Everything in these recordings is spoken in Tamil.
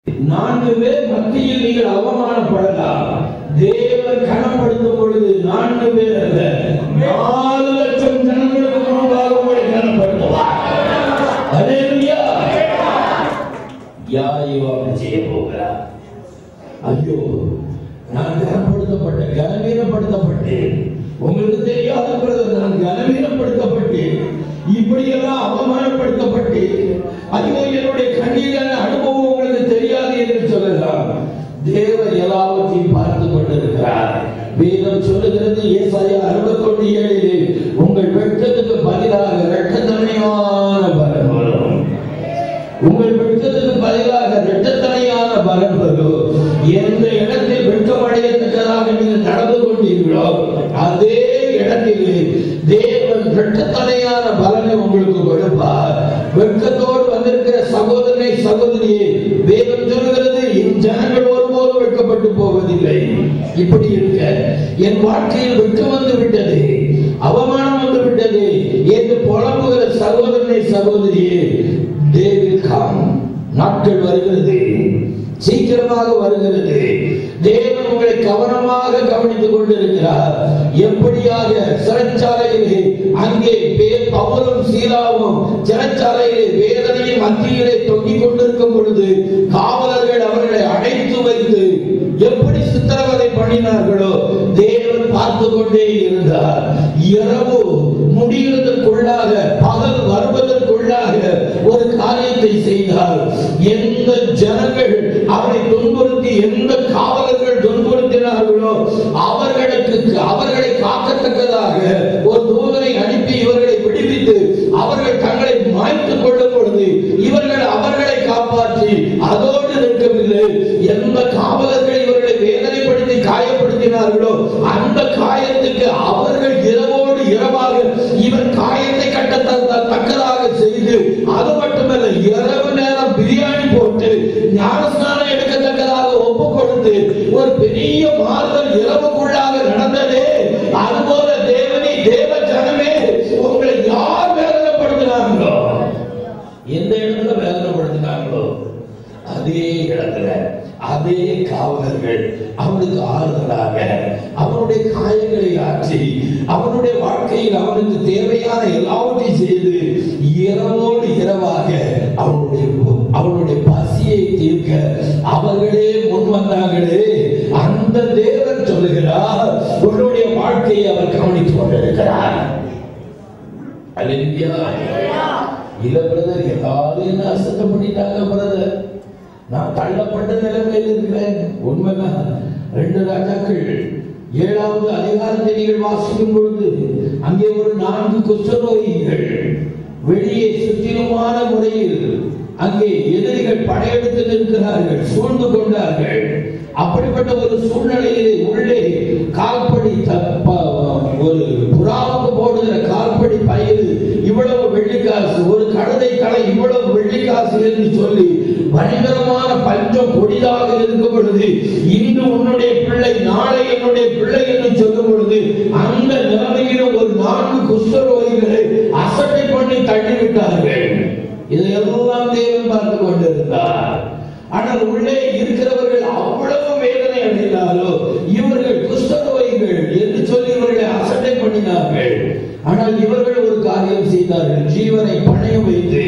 4 பேர் மத்தியில் நீங்கள் அவமானப்படலாம். தேவன் கனப்படுத்தும் பொழுது 4 பேர் அல்ல, 4 லட்சம் ஜனங்களுக்கு முன்பாக உங்களை கனப்படுத்துவார். அல்லேலூயா. யார் இவன் செய்ய போகிறார்? ஐயோ, நான் கனப்படுத்தப்பட்டேன். உங்களுக்கு தெரியாத நான் கனவீனப்படுத்தப்பட்டேன், இப்படியெல்லாம் அவமானப்படுத்தப்பட்டு, ஐயோ என்னுடைய கண்ணீரான அனுபவம் உங்களுக்கு தெரியாது என்று சொல்லலாம். தேவன் எல்லாவற்றையும் பார்த்து கொண்டிருக்கிறார். வேதம் சொல்லுகிறது, ஏசாயா 61:7, உங்கள் வெட்கத்துக்கு பதிலாக இரட்டத்தனையான பலன் வரும். உங்கள் வெட்கத்துக்கு பதிலாக இரட்டத்தனையான பலன் வரும். எந்த இடத்தில் வெட்கமடையத்தக்கதாக நீங்கள் நடந்து கொண்டீர்களோ அதே இடத்திலே தேவன் இரட்டத்தனையான பலனை உங்களுக்கு கொடுப்பார். வெட்கத்தோடு வந்திருக்கிற சகோதரனை சகோதரியே, வேதம் சொல்கிறது, என் ஜனங்கள் ஒருபோதும் வெட்கப்பட்டு போவதில்லை. இப்படி இருக்க என் வாழ்க்கையில் வெட்கம் வந்து விட்டது, அவமானம் வந்து விட்டது என்று புலம்புகிற சகோதரனை சகோதரியே, they will come. நாட்கள் வருகிறது, சீக்கிரமாக வருகிறது. தேவன் உங்களை கவனமாக கவனித்துக் கொண்டிருக்கிறார். எப்படியாக சிறைச்சாலையிலே அங்கே பவுலும் சீலாவும் சிறைச்சாலையிலே வேதனையின் மத்தியிலே தொங்கிக் கொண்டிருக்கும் பொழுது காவலர்கள் அவர்களை அடைத்து வைத்து எப்படி சித்திரவதை பண்ணினார்களோ தேவன் பார்த்து கொண்டே இருந்தார். இரவு முடிவதற்குள்ளாக, பகல் வருவதற்குள்ளாக ஒரு காரியத்தை செய்தார். எந்த ஜனங்கள் அவரை துன்புறுத்தி, எந்த காவலர்கள் துன்புறுத்தினார்களோ அவர்களை காக்கத்தக்கதாக ஒரு தூதனை அனுப்பி இவர்களை விடுவித்து அவர்கள் தங்களை மாய்த்துக் கொள்ளும் பொழுது இவர்கள் அவர்களை காப்பாற்றி அதோடு நிற்கவில்லை. எந்த காவலர்கள் இவர்களை வேதனைப்படுத்தி காயப்படுத்தினார்களோ அந்த காயத்துக்கு அவர்கள் இரவோடு இரவாக இவர் காயத்தை கட்டத்தக்கதாக செய்து, அது மட்டுமல்ல, இரவு நேரம் பிரியாணி போட்டு ஞானஸ்நானம் எடுக்கத்தக்கதாக ஒப்பு கொடுத்து ஒரு பெரிய மாறுதல் இரவுக்குள்ளாக நடந்ததே. அதுபோல தேவனே, தேவ ஜனமே, உங்களை யார் வேதனைப்படுத்தினார்களோ, எந்த இடத்துல வேதனைப்படுத்தினார்களோ அதே இடத்துல அதே காவலர்கள் அவனுக்கு ஆறுதலாக அவனுடைய காயங்களை ஆற்றி அவனுடைய வாழ்க்கையில் அவனுக்கு தேவையான எல்லாவற்றையும் செய்து இரவோடு இரவாக அவனுடைய பசியை தீர்க்க அவர்களே முன் வந்தார்களே. அந்த தேவன் சொல்லுகிறார், உன்னுடைய வாழ்க்கையை அவர் கவனித்துக் கொண்டிருக்கிறார். அல்லேலூயா. இல்ல பிரதர், எல்லாரும் என்ன அசத்தம் பண்ணிட்டாங்க பிரதர், நான் தள்ளப்பட்ட நிலைமையில் இருக்கிறேன். உண்மைதான். 2 ராஜாக்கள் 7வது அதிகாரத்தை நீங்கள் வாசிக்கும் பொழுது அங்கே ஒரு 4 குஷ்டரோகிகள் வெளியே சுற்றிலுமான முறையில் அங்கே எதிரிகள் படையெடுத்து நிற்கிறார்கள், சூழ்ந்து கொண்டார்கள். அப்படிப்பட்ட ஒரு சூழ்நிலையிலே உள்ளே கால்படி ஒரு புறாவுக்கு போடுகிற கால்படி பயிர் இவ்வளவு வெள்ளிக்காசு, ஒரு கழுதை தலை இவ்வளவு வெள்ளிக்காசு என்று சொல்லி பயங்கரமான பஞ்சம் கொடிதாக இருக்கும் பொழுது, இன்று உன்னுடைய பிள்ளை நாளை என்னுடைய பிள்ளை என்று சொல்லும் பொழுது அந்த நிலைமையிலும் ஒரு 4 குஷ்டரோகிகளை அசட்டை பண்ணி தள்ளிவிட்டார்கள். இதையெல்லாம் தேவன் பார்த்து கொண்டிருந்தார். ஆனால் உள்ளே இருக்கிறவர்கள் அவ்வளவு வேதனை அடைந்தாலோ இவர்கள் குஷ்டரோகிகள் என்று சொல்லி இவர்களை அசட்டை பண்ணினார்கள். ஆனால் இவர்கள் ஒரு காரியம் செய்தார்கள், ஜீவனை பணயம் வைத்து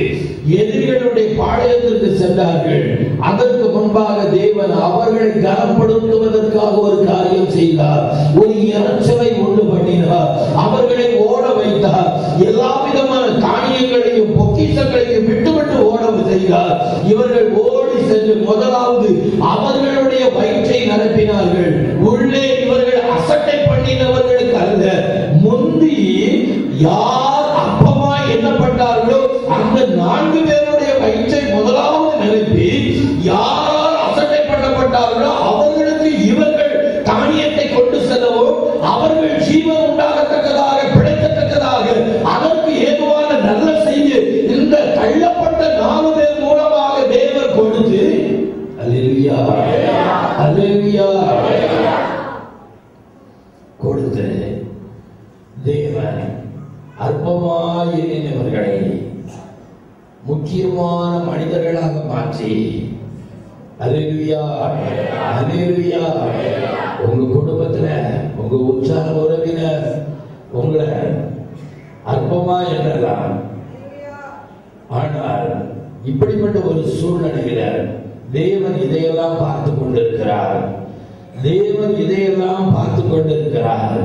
எதிரிகளுடைய பாளையத்திற்கு சென்றார்கள். அதற்கு முன்பாக தேவன் அவர்களை கனப்படுத்துவதற்காக ஒரு காரியம் செய்தார். ஒரு இறைச்சலை உண்டு பண்ணினார், அவர்களை ஓட வைத்தார். எல்லா விதமான காணியங்களையும் பொக்கிஷங்களையும் விட்டுவிட்டு ஓட செய்தார். இவர்கள் ஓடி சென்று முதலாவது அவர்களுடைய வயிற்றை நிரப்பினார்கள். உள்ளே இவர்கள் அசட்டை பண்ணினவர்களுக்கு அல்ல, முந்தி யார் அப்பமா எண்ணப்பட்டார்களோ அந்த 4 பேருடைய வயிற்றை முதலாவது நிரப்பி யாரால் அசட்டை பண்ணப்பட்டார்களோ அவர்களுக்கு இவர்கள் தானியத்தை கொண்டு செல்லவும் அவர்கள் ஜீவன் உண்டாகத்தக்கதாக பிழைக்கத்தக்கதாக அதற்கு ஏதுவான நல்ல செய்தி இந்த தள்ளப்பட்ட 4 பேர் மூலமாக தேவன் கொடுத்து, அல்லேலூயா அல்லேலூயா, கொடுத்து தேவன் அற்பமாய் எண்ணினவர்களை முக்கியமான மனிதர்களாக மாற்றி அல்லேலூயா, அல்லேலூயா. உங்க குடும்பத்துல உங்க உற்சாக உறவினர் உங்களை அற்பமா எண்ணலாம். ஆனால் இப்படிப்பட்ட ஒரு சூழ்நிலையில தேவன் இதையெல்லாம் பார்த்து கொண்டிருக்கிறார். தேவன் இதையெல்லாம் பார்த்து கொண்டிருக்கிறார்.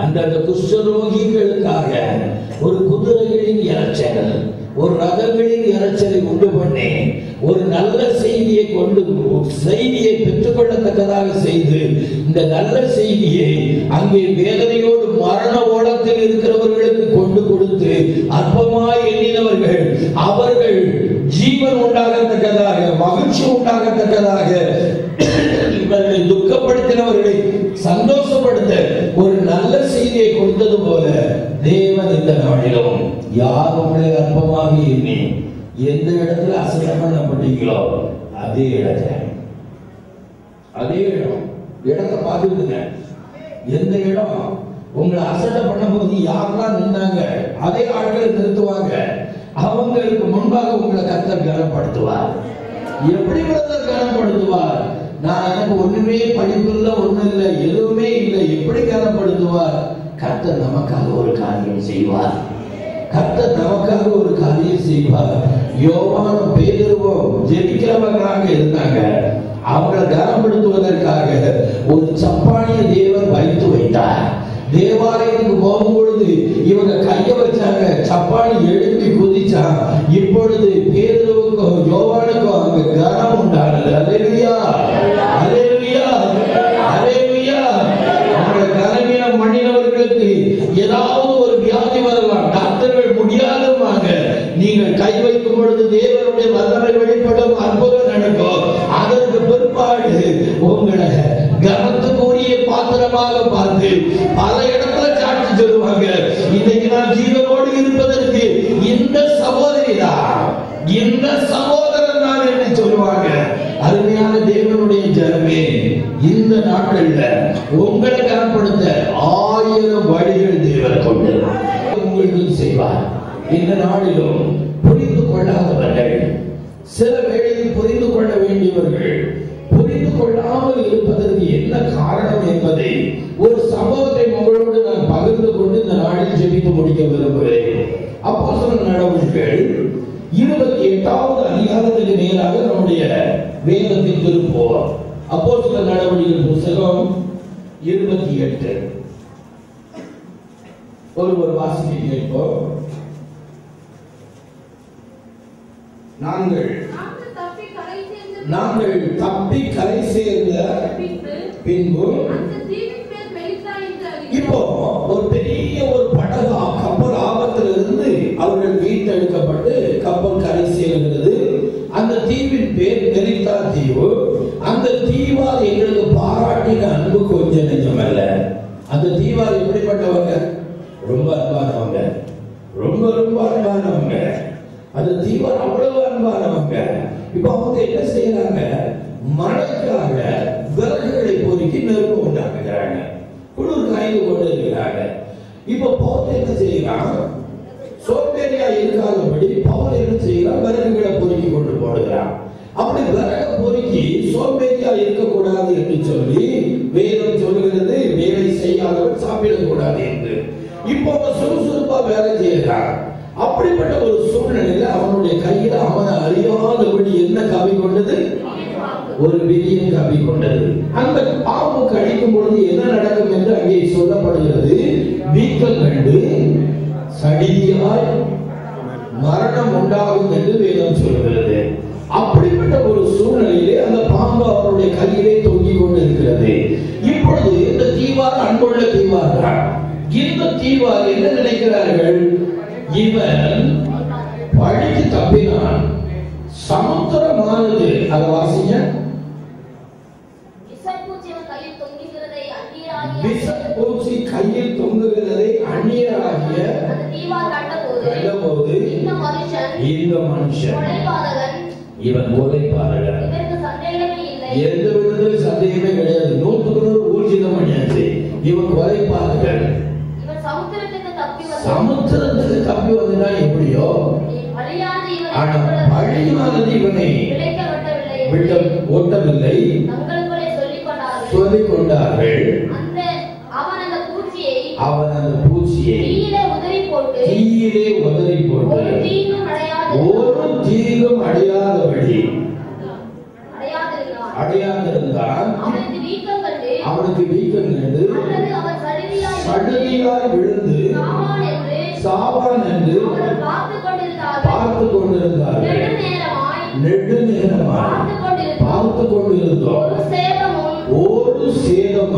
அந்த குஷ்டரோகிகளுக்காக ஒரு குதிரைகளின் இறைச்சல், ஒரு ரதங்களின் இறைச்சலை உண்டு பண்ணி ஒரு நல்ல செய்தியை கொண்டு செய்தியை பெற்றுக்கொள்ளத்தக்கதாக செய்து இந்த நல்ல செய்தியை அங்கே வேதனையோடு மரண ஓடத்தில் இருக்கிறவர்களுக்கு கொண்டு கொடுத்து அற்பமாய் எண்ணினவர்கள் அவர்கள் ஜீவன் உண்டாகத்தக்கதாக, மகிழ்ச்சி உண்டாகத்தக்கதாக, இவர்களை துக்கப்படுத்தினவர்களை சந்தோஷப்படுத்த ஒரு நல்ல செய்தியை கொடுத்தது போல தேவன் இந்த நாளிலும் யார் உங்களை அற்பமாக எண்ணி எந்த இடத்துல அசையம் பண்ணப்பட்டீங்களோ அதே இடத்தை இடத்தை பார்த்துருங்க. எந்த இடம் உங்களை அசட்டை பண்ணும்போது யாரெல்லாம் நின்னாங்க அதே ஆட்களை நிறுத்துவாங்க. அவங்களுக்கு முன்பாக உங்களை கர்த்தர் கனப்படுத்துவார். எப்படி கர்த்தர் கனப்படுத்துவார்? நான் எனக்கு ஒண்ணுமே படிப்பு இல்லை, ஒண்ணு இல்லை, எதுவுமே இல்லை, எப்படி கனப்படுத்துவார்? கர்த்தர் நமக்காக ஒரு காரியம் செய்வார். கர்த்தர் நமக்காக ஒரு காரியம் செய்வார். யோவானும் பேதுருவும் ஜெபிக்கிறவர்களாக இருந்தாங்க. அவங்களை கனப்படுத்துவதற்காக ஒரு சப்பானியை தேவன் வைத்து வைத்தார். தேவாலயத்துக்கு போகும்பொழுது இவங்க கைய வச்சாங்க, சப்பானி எழுப்பி குதிச்சான். இப்பொழுது பேதுருவுக்கும் யோவானுக்கும் அங்க கனம் உண்டானது. அல்லேலூயா, அல்லேலூயா, அல்லேலூயா. அவங்க கனவீனம் பண்ணினவர்களுக்கு ஏதாவது ஒரு வியாதி வரலாம், டாக்டர்கள் முடியாதவாங்க. நீங்கள் கை வைக்கும் பொழுது தேவனுடைய வல்லமை வெளிப்படும், அற்புதம் நடக்கும். அதற்கு பிற்பாடு உங்களை கனத்துக்குரிய பாத்திரமாக பார்த்து பல இடத்துல சாட்சி சொல்லுவாங்க. இன்னைக்கு நான் ஜீவனோடு இருப்பதற்கு இந்த சகோதரி தான், இந்த சகோதரன் தான் என்று சொல்லுவாங்க. அருமையான தேவனுடைய ஜனமே, இந்த நாட்கள்ல உங்களை கனப்படுத்த 1000 வழிகள் தேவன் கொண்டு உங்களுக்கு செய்வார். இந்த நாளிலும் புரிந்து கொள்ளாதவர்கள், சில வேளையில் புரிந்து கொள்ள வேண்டியவர்கள் புரிந்து கொள்ளாமல் இருப்பதற்கு என்ன காரணம் என்பதை ஒரு சம்பவத்தை உங்களோடு நான் பகிர்ந்து கொண்டு இந்த நாளில் ஜெபித்து முடிக்க விரும்புகிறேன். அப்போஸ்தலர் நடவடிக்கைகள் 28வது அதிகாரத்துக்கு நேராக நம்முடைய வேதத்தில் திருப்புவோம். அப்போஸ்தலர் நடவடிக்கைகள் புத்தகம் 28 ஒரு வாசிக்க கேட்போம். நாங்கள் தப்பி கரை சேர்ந்த பின்பு இப்போ ஒரு பெரிய ஒரு படகு கப்பல் ஆபத்திலிருந்து அவர்கள் மீட்டெடுக்கப்பட்டு கப்பல் கரை சேர்கிறது. அந்த தீவின் பேர் மெலித்தா தீவு. அந்த தீவார் எங்களுக்கு பாராட்டின அன்பு கொஞ்சம் நெஞ்சமல்ல. அந்த தீவார் எப்படிப்பட்டவங்க? ரொம்ப அன்பானவங்க, ரொம்ப ரொம்ப அன்பானவங்க. அந்த தீவார் அவ்வளவு அன்பானவங்க. இப்ப அவங்க என்ன செய்யறாங்க? மழைக்காக விறகுகளை பொறுக்கி நெருப்பு உண்டாக்குறாங்க, குளிர் காய்ந்து கொண்டு இருக்கிறாங்க. இப்ப பவுல் என்ன செய்யறான்? சோம்பேறியா இருக்காதபடி பவுல் என்ன செய்யறான்? விறகுகளை பொறுக்கி கொண்டு போடுகிறான். அப்படி விறக பொறுக்கி சோம்பேறியா இருக்கக்கூடாது என்று சொல்லி வேதம் சொல்லுகிறது, வேலை செய்யாதவன் சாப்பிடக்கூடாது என்று. இப்போ சுறுசுறுப்பா வேலை செய்யறான். அப்படிப்பட்ட ஒரு சூழ்நிலையில அவனுடைய கையில அவனை அறியாதபடி என்ன கவி கொண்டது? ஒரு விதியை கவி கொண்டது. அந்த பாம்பு கடிக்கும் பொழுது என்ன நடக்கும் என்று அங்கே சொல்லப்படுகிறது. வீக்கம் கண்டு சடிதியாய் மரணம் உண்டாகும் என்று வேதம் சொல்கிறது. அப்படிப்பட்ட ஒரு சூழ்நிலையிலே அந்த பாம்பு அவருடைய கையிலே தொங்கிக் கொண்டிருக்கிறது. இப்பொழுது இந்த தீவார் அன்புள்ள தீவார் தான். இந்த தீவார் என்ன நினைக்கிறார்கள்? இவன் பழிக்கு தப்பினான், சமுத்திரமானது, அதை வாசிங்க. விஷப்பூச்சி கையில் தொங்குகிறதை அந்நியராகிய கண்டபோது இந்த மனுஷன் இவன் கொலைபாதகன், எந்த விதத்திலும் சந்தேகமே கிடையாது, 100% ஊர்ஜிதம் பண்ணியாச்சு. இவன் கொலைபாதகன். சமுத்திரத்துக்கு தப்பி வந்தா எப்படியோ, ஆனா பழியானது இவனை விட்டம் ஓட்டவில்லை, சொல்லிக் கொண்டார்கள். அவன் அந்த பூச்சியை தீயிலே உதறி போட்டு ஒரு தீங்கும் அடையாதபடி அடையாதிருந்தான். அவனுக்கு வீக்கம் கண்டு சடுதியாய் விழுந்து சாவான் என்று பார்த்து கொண்டிருந்தார்கள். நெடுநேரமாய் பார்த்து கொண்டிருந்தோம். ஒரு சேதம்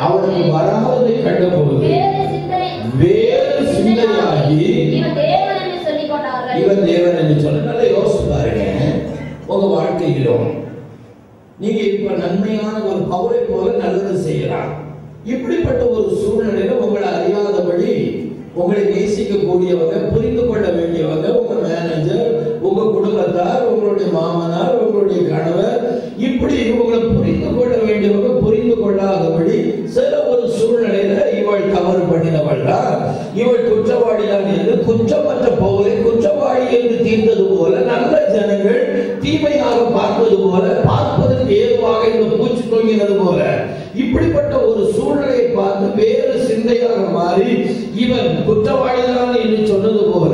அவனுக்கு வராததை கண்டபோது வேறு சிந்தையாகி இவன் தேவன் என்று சொல்ல. நல்லா யோசிச்சு பாருங்க, உங்க வாழ்க்கையிலும் நீங்க இப்ப நன்மையான ஒரு பவுலை போல நல்லது செய்யலாம். இப்படிப்பட்ட ஒரு சூழ்நிலையில உங்களை அறியாதபடி உங்களை நேசிக்கக்கூடியவங்க, புரிந்து கொள்ள வேண்டியவங்க, உங்க மேனேஜர், உங்க குடும்பத்தார், உங்களுடைய மாமனார், உங்களுடைய கணவர், இப்படி உங்களை புரிந்து கொள்ள வேண்டியவங்க புரிந்து கொள்ளாதபடி சில ஒரு சூழ்நிலையில இவள் தவறு பண்ணினவள் தான், இவள் குற்றவாளி தான் என்று குற்றமற்ற பவுலை குற்றவாளி என்று தீர்ந்தது போல, நல்ல ஜனங்கள் தீமையாக பார்ப்பது போல, பார்ப்பதற்கு ஏதுவாக இந்த பூச்சி தொங்கினது போல, இப்படிப்பட்ட ஒரு சூழ்நிலையை பார்த்து வேறு சிந்தையாக மாறி இவன் குற்றவாளிதான் என்று சொன்னது போல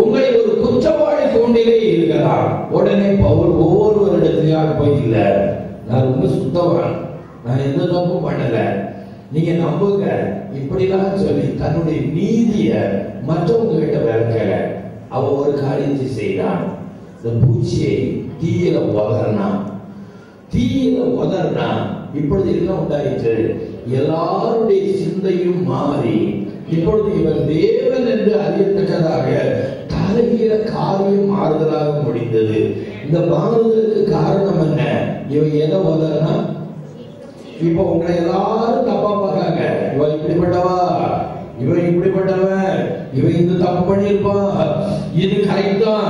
உங்களை ஒரு குற்றவாளி தூண்டிலே இருக்கலாம். உடனே பவுல் ஒவ்வொருவரிடத்திலாக போய், இல்ல நான் ரொம்ப சுத்தவான், நான் எந்த தப்பும் பண்ணல, நீங்க நம்புங்க, இப்படிலாம் சொல்லி தன்னுடைய நீதிய மற்றவங்க கிட்ட விளக்கல. அவ ஒரு காரியத்தை செய்தான். இந்த பூச்சியை தீயில உதறினா இப்பொழுது என்ன உண்டாயிற்று? எல்லாருடைய சிந்தையும் மாறி இப்பொழுது இவர் தேவன் என்று அறியத்தக்கதாக தலைகீழ காரியம் மாறுதலாக முடிந்தது. இந்த மாறுதலுக்கு காரணம் என்ன? இவன் எதை உதறினா? இப்ப உங்களை எல்லாரும் தப்பா பார்க்காங்க. இவன் இப்படிப்பட்டவா, இவன் இப்படிப்பட்டவன், இவன் இந்த தப்பு பண்ணிருப்பான், இது கரெக்ட் தான்,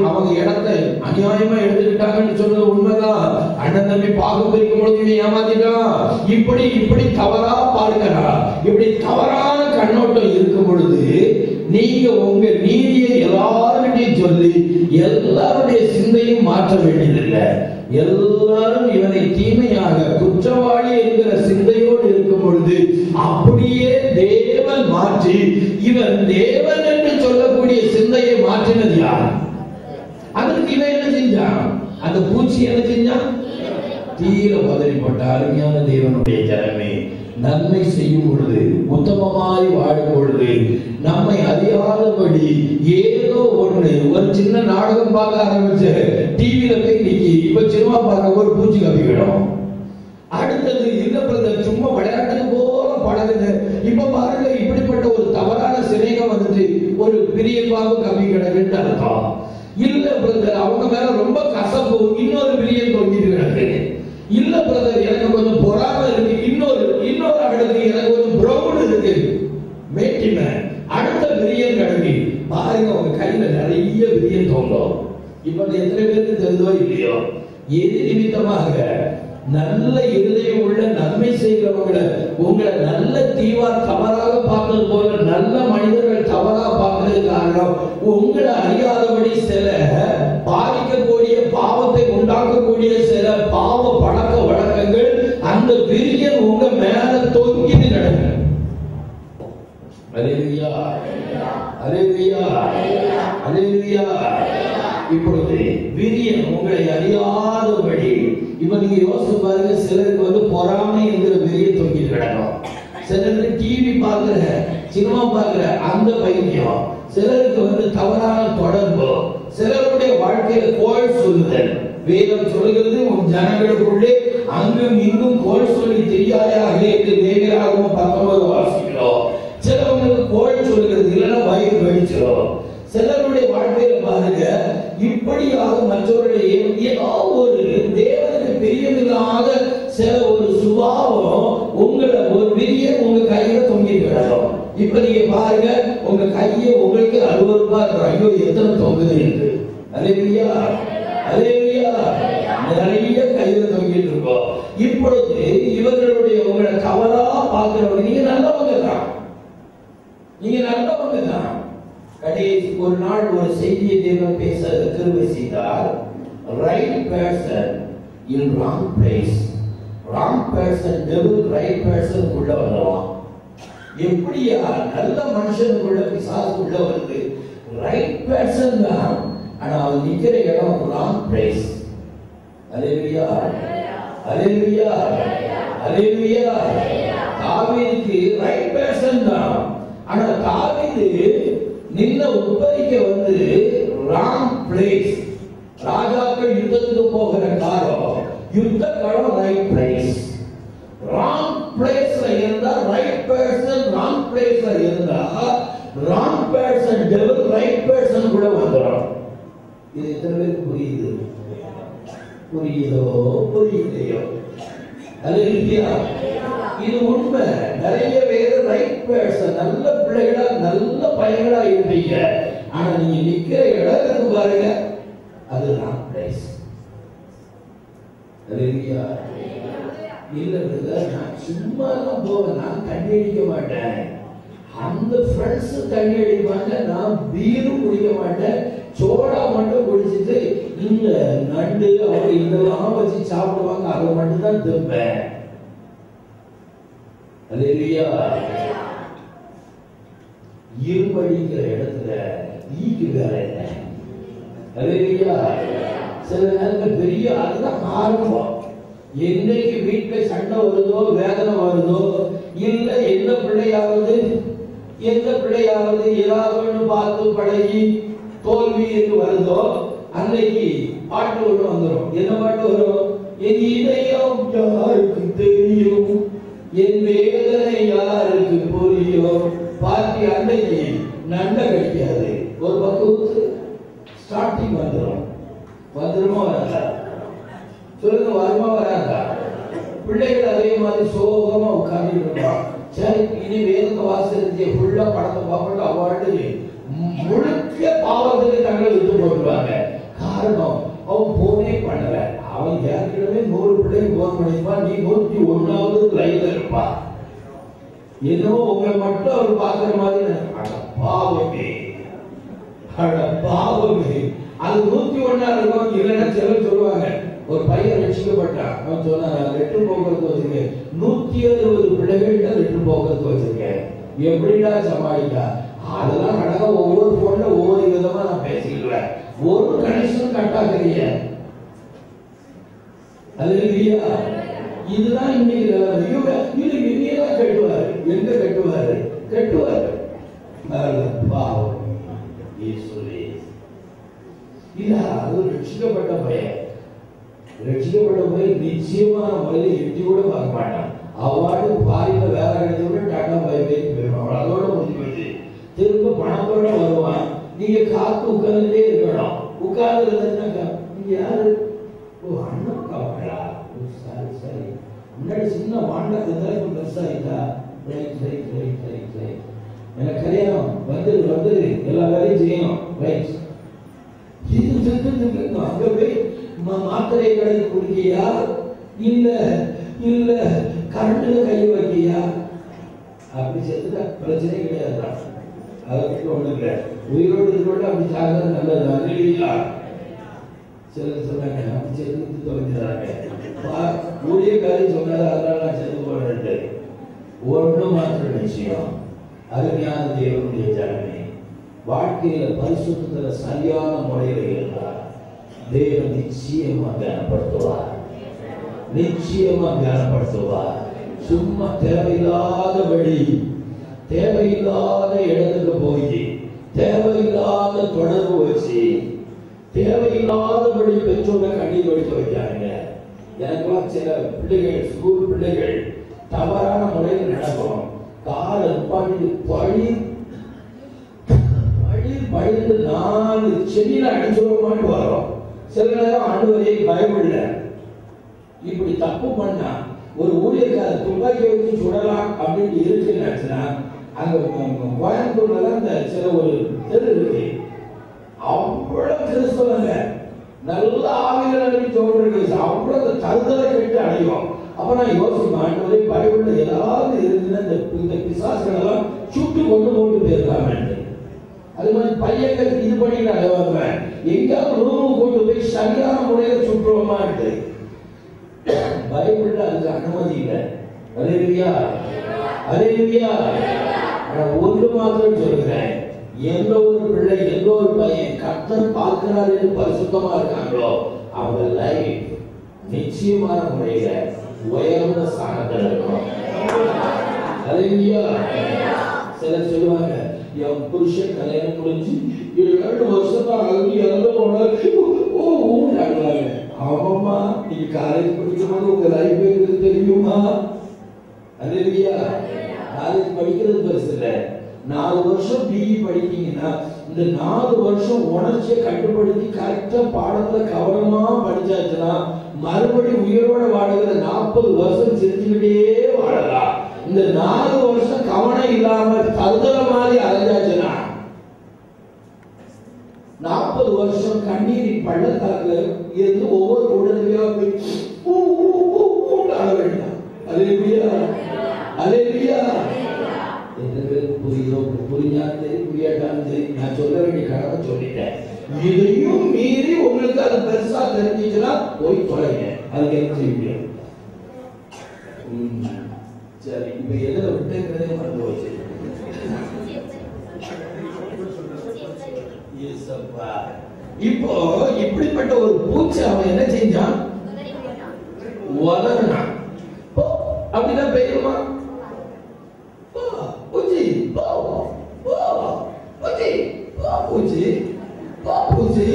அவங்க இடத்தை அநியாயமா எடுத்துக்கிட்டாங்கன்னு சொன்னது உண்மைதான், அண்ணன் தம்பி பாகம் பிரிக்கும் பொழுது இவன் ஏமாத்திட்டான், இப்படி தவறா பார்க்கிறா. இப்படி தவறான கண்ணோட்டம் இருக்கும் பொழுது நீங்க உங்க நீதியை எல்லாருக்கிட்டையும் சொல்லி எல்லாருடைய சிந்தையும் மாற்ற வேண்டியதில்லை. எல்லாரும் இவனை தீமையாக குற்றவாளி என்கிற சிந்தையோடு இருக்கும் பொழுது அப்படியே தேவன் மாற்றி இவன் தேவன் என்று சொல்லக்கூடிய சிந்தையை மாற்றினது யார்? அதற்கு இவன் என்ன செஞ்சான்? அந்த பூச்சி என்ன செஞ்சான்? தீயில உதறி போட்ட. அருமையான தேவனுடைய ஜனமே, நன்மை செய்யும் பொழுது, உத்தமமாய் வாழும் பொழுது, நம்மை அறியாதபடி ஏதோ ஒண்ணு, ஒரு சின்ன நாடகம் பார்க்க ஆரம்பிச்ச டிவியில போய் நிக்கி இப்ப சினிமா பார்க்க ஒரு பூச்சி கப்பிக்கிடும். அடுத்தது இல்ல பிரதர் சும்மா விளையாட்டுக்கு போல பழகுது, இப்ப பாருங்க இப்படிப்பட்ட ஒரு தவறான சிநேகம் வந்துட்டு ஒரு பெரிய பாம்பு கம்மி கிடக்குன்னு அர்த்தம். இல்ல பிரதர் அவங்க மேல ரொம்ப கசப்பு, இன்னொரு பிரியன் தொங்கிட்டு கிடக்கு. இல்ல பிரதர் எனக்கு கொஞ்சம் பொறாம இருக்கு, இன்னொரு அடுத்து எனக்கு கொஞ்சம் பிரவுன் இருக்கு, மேட்டின அடுத்த பிரியன் கிடக்கு. பாருங்க உங்க கையில நிறைய பிரியன் தோங்கும். இப்ப எத்தனை பேருக்கு தெரிந்தோ இல்லையோ, எது நிமித்தமாக நல்ல இருதயம் உள்ள நன்மை செய்கிறவங்களை உங்களை நல்ல தீவார் தவறாக பார்த்தது போல நல்ல மனிதர்கள் தவறாக பார்த்தது காரணம் உங்களை அறியாதபடி சில பாதிக்கக்கூடிய பாவத்தை உண்டாக்கக்கூடிய சில பாவ பழக்க வழக்கங்கள் அந்த விரியன் உங்க மேல தொங்கிட்டு நடக்கும். அல்லேலூயா, அல்லேலூயா, அல்லேலூயா. இப்பொழுது விரியன் உங்களை அறியாதபடி, இப்ப நீங்க யோசிச்சு பாருங்க, சிலருக்கு வந்து பொறாமை என்கிற விரியன் தொங்கிட்டு கிடக்கும், சிலருக்கு டிவி பார்க்கிற சினிமா பார்க்கிற அந்த பைத்தியம், சிலருக்கு வந்து தவறான தொடர்பு, சிலருடைய வாழ்க்கையில கோள் சொல்லுதல். வேதம் சொல்லுகிறது உன் ஜனங்களுக்குள்ளே அங்கும் இங்கும் கோள் சொல்லி தெரியாதாக என்று லேவியராகமம் 19 வாசிக்கிறோம். சிலவங்களுக்கு கோள் சொல்லுகிறது, இல்லைன்னா வயிறு வெடிச்சிடும். சிலருடைய வாழ்க்கையில பாருங்க இப்படியாக மற்றவருடைய ஏதோ ஒரு தேவனுக்கு பிரியமில்லாத சில ஒரு சுபாவம் உங்களை ஒரு பெரிய உங்க கையில தொங்கிட்டு கிடக்கும். இப்ப நீங்க பாருங்க உங்க கையை உங்களுக்கு அருவருப்பா இருக்கும், ஐயோ எத்தனை தொங்குது என்று. அல்லேலூயா, அல்லேலூயா. நிறைய கையில தொங்கிட்டு இருக்கோம். இப்பொழுது இவர்களுடைய உங்களை தவறா பார்க்கிறவங்க நீங்க நல்லவங்க தான், நீங்க நல்லவங்க தான். கடைசி ஒரு நாள் ஒரு செய்தியை தேவன் பேச கிருபை செய்தார். right person in wrong place. Wrong person devil right person உள்ள வரலாம். எப்படியா நல்ல மனுஷனுக்குள்ள பிசாசு உள்ள வருது? ரைட் பர்சன் தான், ஆனா அவன் நிக்கிற இடம் ராங் பிளேஸ். அல்லேலூயா, அல்லேலூயா, அல்லேலூயா. தாவீதுக்கு ரைட் பர்சன் தான், ஆனா தாவீது நின்ன உப்பரிக்க வந்து ராங் பிளேஸ். ராஜாக்கள் யுத்தத்துக்கு போகிற காலம், யுத்த காலம் ரைட் பிளேஸ். ராங் பிளேஸ்ல இருந்தா ரைட் பர்சன், ராங் பிளேஸ்ல இருந்தா wrong person devil right person கூட வந்துடும். இது எத்தனை பேருக்கு புரியுது? புரியுதோ புரியலையோ? அல்லேலூயா. இது உண்மை. நிறைய பேர் ரைட் பர்சன் நல்ல பிள்ளைகளா நல்ல பையங்களா இருப்பீங்க, ஆனா நீங்க நிக்கிற இடம் இருக்கு பாருங்க, அது ராங் பிளேஸ். அல்லேலூயா. இல்ல பிரதர், நான் சும்மா தான் போவேன், நான் தண்ணி அடிக்க மாட்டேன். அந்த ஃப்ரெண்ட்ஸ் தண்ணி அடிப்பாங்க, நான் பீரும் குடிக்க மாட்டேன், சோடா மட்டும் குடிச்சிட்டு இந்த நண்டு அவங்க இதெல்லாம் வச்சு சாப்பிடுவாங்க, அதை மட்டும் தான் திம்பேன். அல்லேலூயா. இரும்படிக்கிற இடத்துல ஈக்கு வேற என்ன? அல்லேலூயா. சில நேரத்தில் பெரிய அதுதான் ஆரம்பம். என்னைக்கு வீட்டுல சண்டை வருதோ, வேதனை வருதோ, இல்ல எந்த பிள்ளையாவது ஏதாவது பார்த்து பழகி தோல்வி என்று வருதோ, அன்னைக்கு பாட்டு ஒண்ணு வந்துடும். என்ன பாட்டு வரும்? என் இதயம் யாருக்கு தெரியும், என் வேதனை யாருக்கு புரியும். பாட்டி அன்னைக்கு நண்டை கடிக்காது, ஒரு பக்கம் ஸ்டார்டிங் வந்துருமா வராதா? சொல்லுங்க, வருமா வராதா? பிள்ளைகள் அதே மாதிரி சோகமா உட்கார்ந்து இருப்பான். சரி, இனி வேதத்தை வாசிச்சு ஃபுல்லா படத்தை பார்ப்பட்டு அவார்டு முழுக்க பாவத்துக்கு தங்களை விட்டு போட்டுருவாங்க. காரணம், அவன் போனே பண்ணல. அவன் ஏற்கனவே 100 பிள்ளைக்கு போன் பண்ணிருப்பான், நீ 101வது லைன்ல இருப்பா. ஏதோ உங்களை மட்டும் அவர் பாக்குற மாதிரி பாவமே, பாவமே. அது 101 இருக்கும். இல்லைன்னா சிலர் சொல்லுவாங்க, ஒரு பையன் ரட்சிக்கப்பட்டான், அவன் சொன்னா லெட்டர் போக்குவரத்து வச்சிருக்கேன், 160 பிள்ளைகள்கிட்ட லெட்டர் போக்குவரத்து வச்சிருக்கேன், எப்படிடா சமாளிக்கா? அதெல்லாம் நடக்க ஒவ்வொரு போன்ல ஒவ்வொரு விதமா நான் பேசிடுவேன், ஒரு கனெக்ஷன் கட்டாக்குறீங்க. அல்லேலூயா. இதுதான் இன்னைக்கு இனியதான் கட்டுவாரு. எங்க கட்டுவாரு? பாவம். இல்ல, அது ரட்சிக்கப்பட்ட பையன் நிச்சயமான முறையில் எட்டி கூட பார்க்க மாட்டான். அவார்டு பாரில வேலை கிடைச்ச கூட டாடா பை போயிடுவான், அதோட முடிஞ்சு போச்சு. திரும்ப பணத்தோட வருவான். நீங்க காத்து உட்கார்ந்துட்டே இருக்கணும். உட்கார்ந்து இருந்துச்சுன்னா நீங்க யாரு? ஓ, அண்ணன் காவலா? சரி. முன்னாடி சின்ன வாண்டா இருந்தா இப்ப பெருசாயிட்டா. ரைட். எனக்கு கல்யாணம் வந்து எல்லா வேலையும் செய்யணும். ரைட். அங்க போய் மாத்திரை கடை குடிக்கியா, இல்ல கரண்ட்ல கை வைக்கியா? அப்படி செத்துட்டா பிரச்சனை கிடையாது. அதுக்கு ஒண்ணு இல்லை. உயிரோடு இருக்கோட அப்படி சாகிறது நல்லது. அல்லேலூயா. சிலர் சொன்னாங்க அப்படி செத்து தொலைஞ்சாங்க. ஊழியக்காரி சொன்னாரு, அதனால நான் செத்து போறேன். ஒண்ணு மாத்திர நிச்சயம், அருமையான தேவனுடைய ஜனமே, வாழ்க்கையில பரிசுத்தத்துல சரியான முறையில இருந்தார் தேவன் நிச்சயமா கனப்படுத்துவார். சும்மா தேவையில்லாத இடத்துக்கு போய் தேவையில்லாத தொடர்பு வச்சு தேவையில்லாதபடி பெற்றோரை கண்ணீர் வடிக்க வைக்கிறாங்க. எனக்கெல்லாம் சில பிள்ளைகள், ஸ்கூல் பிள்ளைகள் தவறான முறையில் நடக்கும். காரை நிப்பாட்டி பழிந்து 4 செடியில அடிச்சுமான்னு வரும். சில நேரம் ஆண்டவரை பயமில்ல. இப்படி தப்பு பண்ணா ஒரு ஊழியர்கார துப்பாக்கி வச்சு சுடலாம் அப்படின்னு இருக்குன்னா, அங்க கோயம்புத்தூர்ல அந்த சில ஒரு தெரு இருக்கு, அவ்வளவு கிறிஸ்தவங்க நல்ல ஆவியில நம்பி தோன்றது, அவ்வளவு தருதலை கேட்டு அடையும். அப்ப நான் யோசிப்பேன், ஆண்டவரை பயமுள்ள ஏதாவது இருந்துன்னா இந்த பிசாசுகள் எல்லாம் சுட்டு கொண்டு போயிட்டு போயிருக்காங்க. அது மாதிரி பையன்கள் இது பண்ணிக்கிறாங்க, எங்கேயாவது ரூம் கொண்டு போய் சரியான முறையில சுற்றுவோமா? பைபிள்ல அதுக்கு அனுமதி இல்லை. அல்லேலூயா, அல்லேலூயா. ஒன்று மாத்திரம் சொல்கிறேன், எந்த ஒரு பிள்ளை எந்த ஒரு பையன் கர்த்தர் பார்க்கிறார் என்று பரிசுத்தமா இருக்காங்களோ அவங்க லைஃப் நிச்சயமான முறையில உயர்ந்த ஸ்தானத்தில் இருக்கும். அல்லேலூயா. சிலர் சொல்லுவாங்க, என் புருஷன் கல்யாணம் முடிஞ்சு 7 வருஷம் தான் இறந்து போனாங்க. ஆமாமா, நீங்க காலேஜ் படிக்கும்போது உங்க லைஃப் எங்களுக்கு தெரியுமா? அல்லேலூயா. காலேஜ் படிக்கிறது பெருசு இல்ல. 4 வருஷம் பிஇ படித்தீங்கன்னா இந்த 4 வருஷம் உணர்ச்சியை கட்டுப்படுத்தி கரெக்டா பாடத்துல கவனமா படிச்சாச்சுன்னா மறுபடியும் உயிரோட வாழுகிற 40 வருஷம் செஞ்சுக்கிட்டே வாழலாம். இந்த 4 வருஷம் கவனம் இல்லாம தருதல மாதிரி அலைஞ்சாச்சுன்னா 40 வருஷம் கண்ணீரின் பள்ளத்தாக்குல இருந்து ஒவ்வொரு உடலையா போய் வேண்டாம். அல்லேலூயா, அல்லேலூயா. நான் சொல்ல வேண்டிய கடமை சொல்லிட்டேன். இதையும் மீறி உங்களுக்கு அது பெருசா தெரிஞ்சிச்சுன்னா போய் தொலைங்க. அதுக்கு என்ன செய்ய முடியும்? சரி, இப்ப எதிர விட்டுங்கிறதே மறந்து போச்சு. இப்போ இப்படிப்பட்ட ஒரு பூச்சி அவன் என்ன செஞ்சான்? வளர்னான். அப்படிதான் பெயருமா? பூச்சி பூச்சி பூச்சி பூச்சி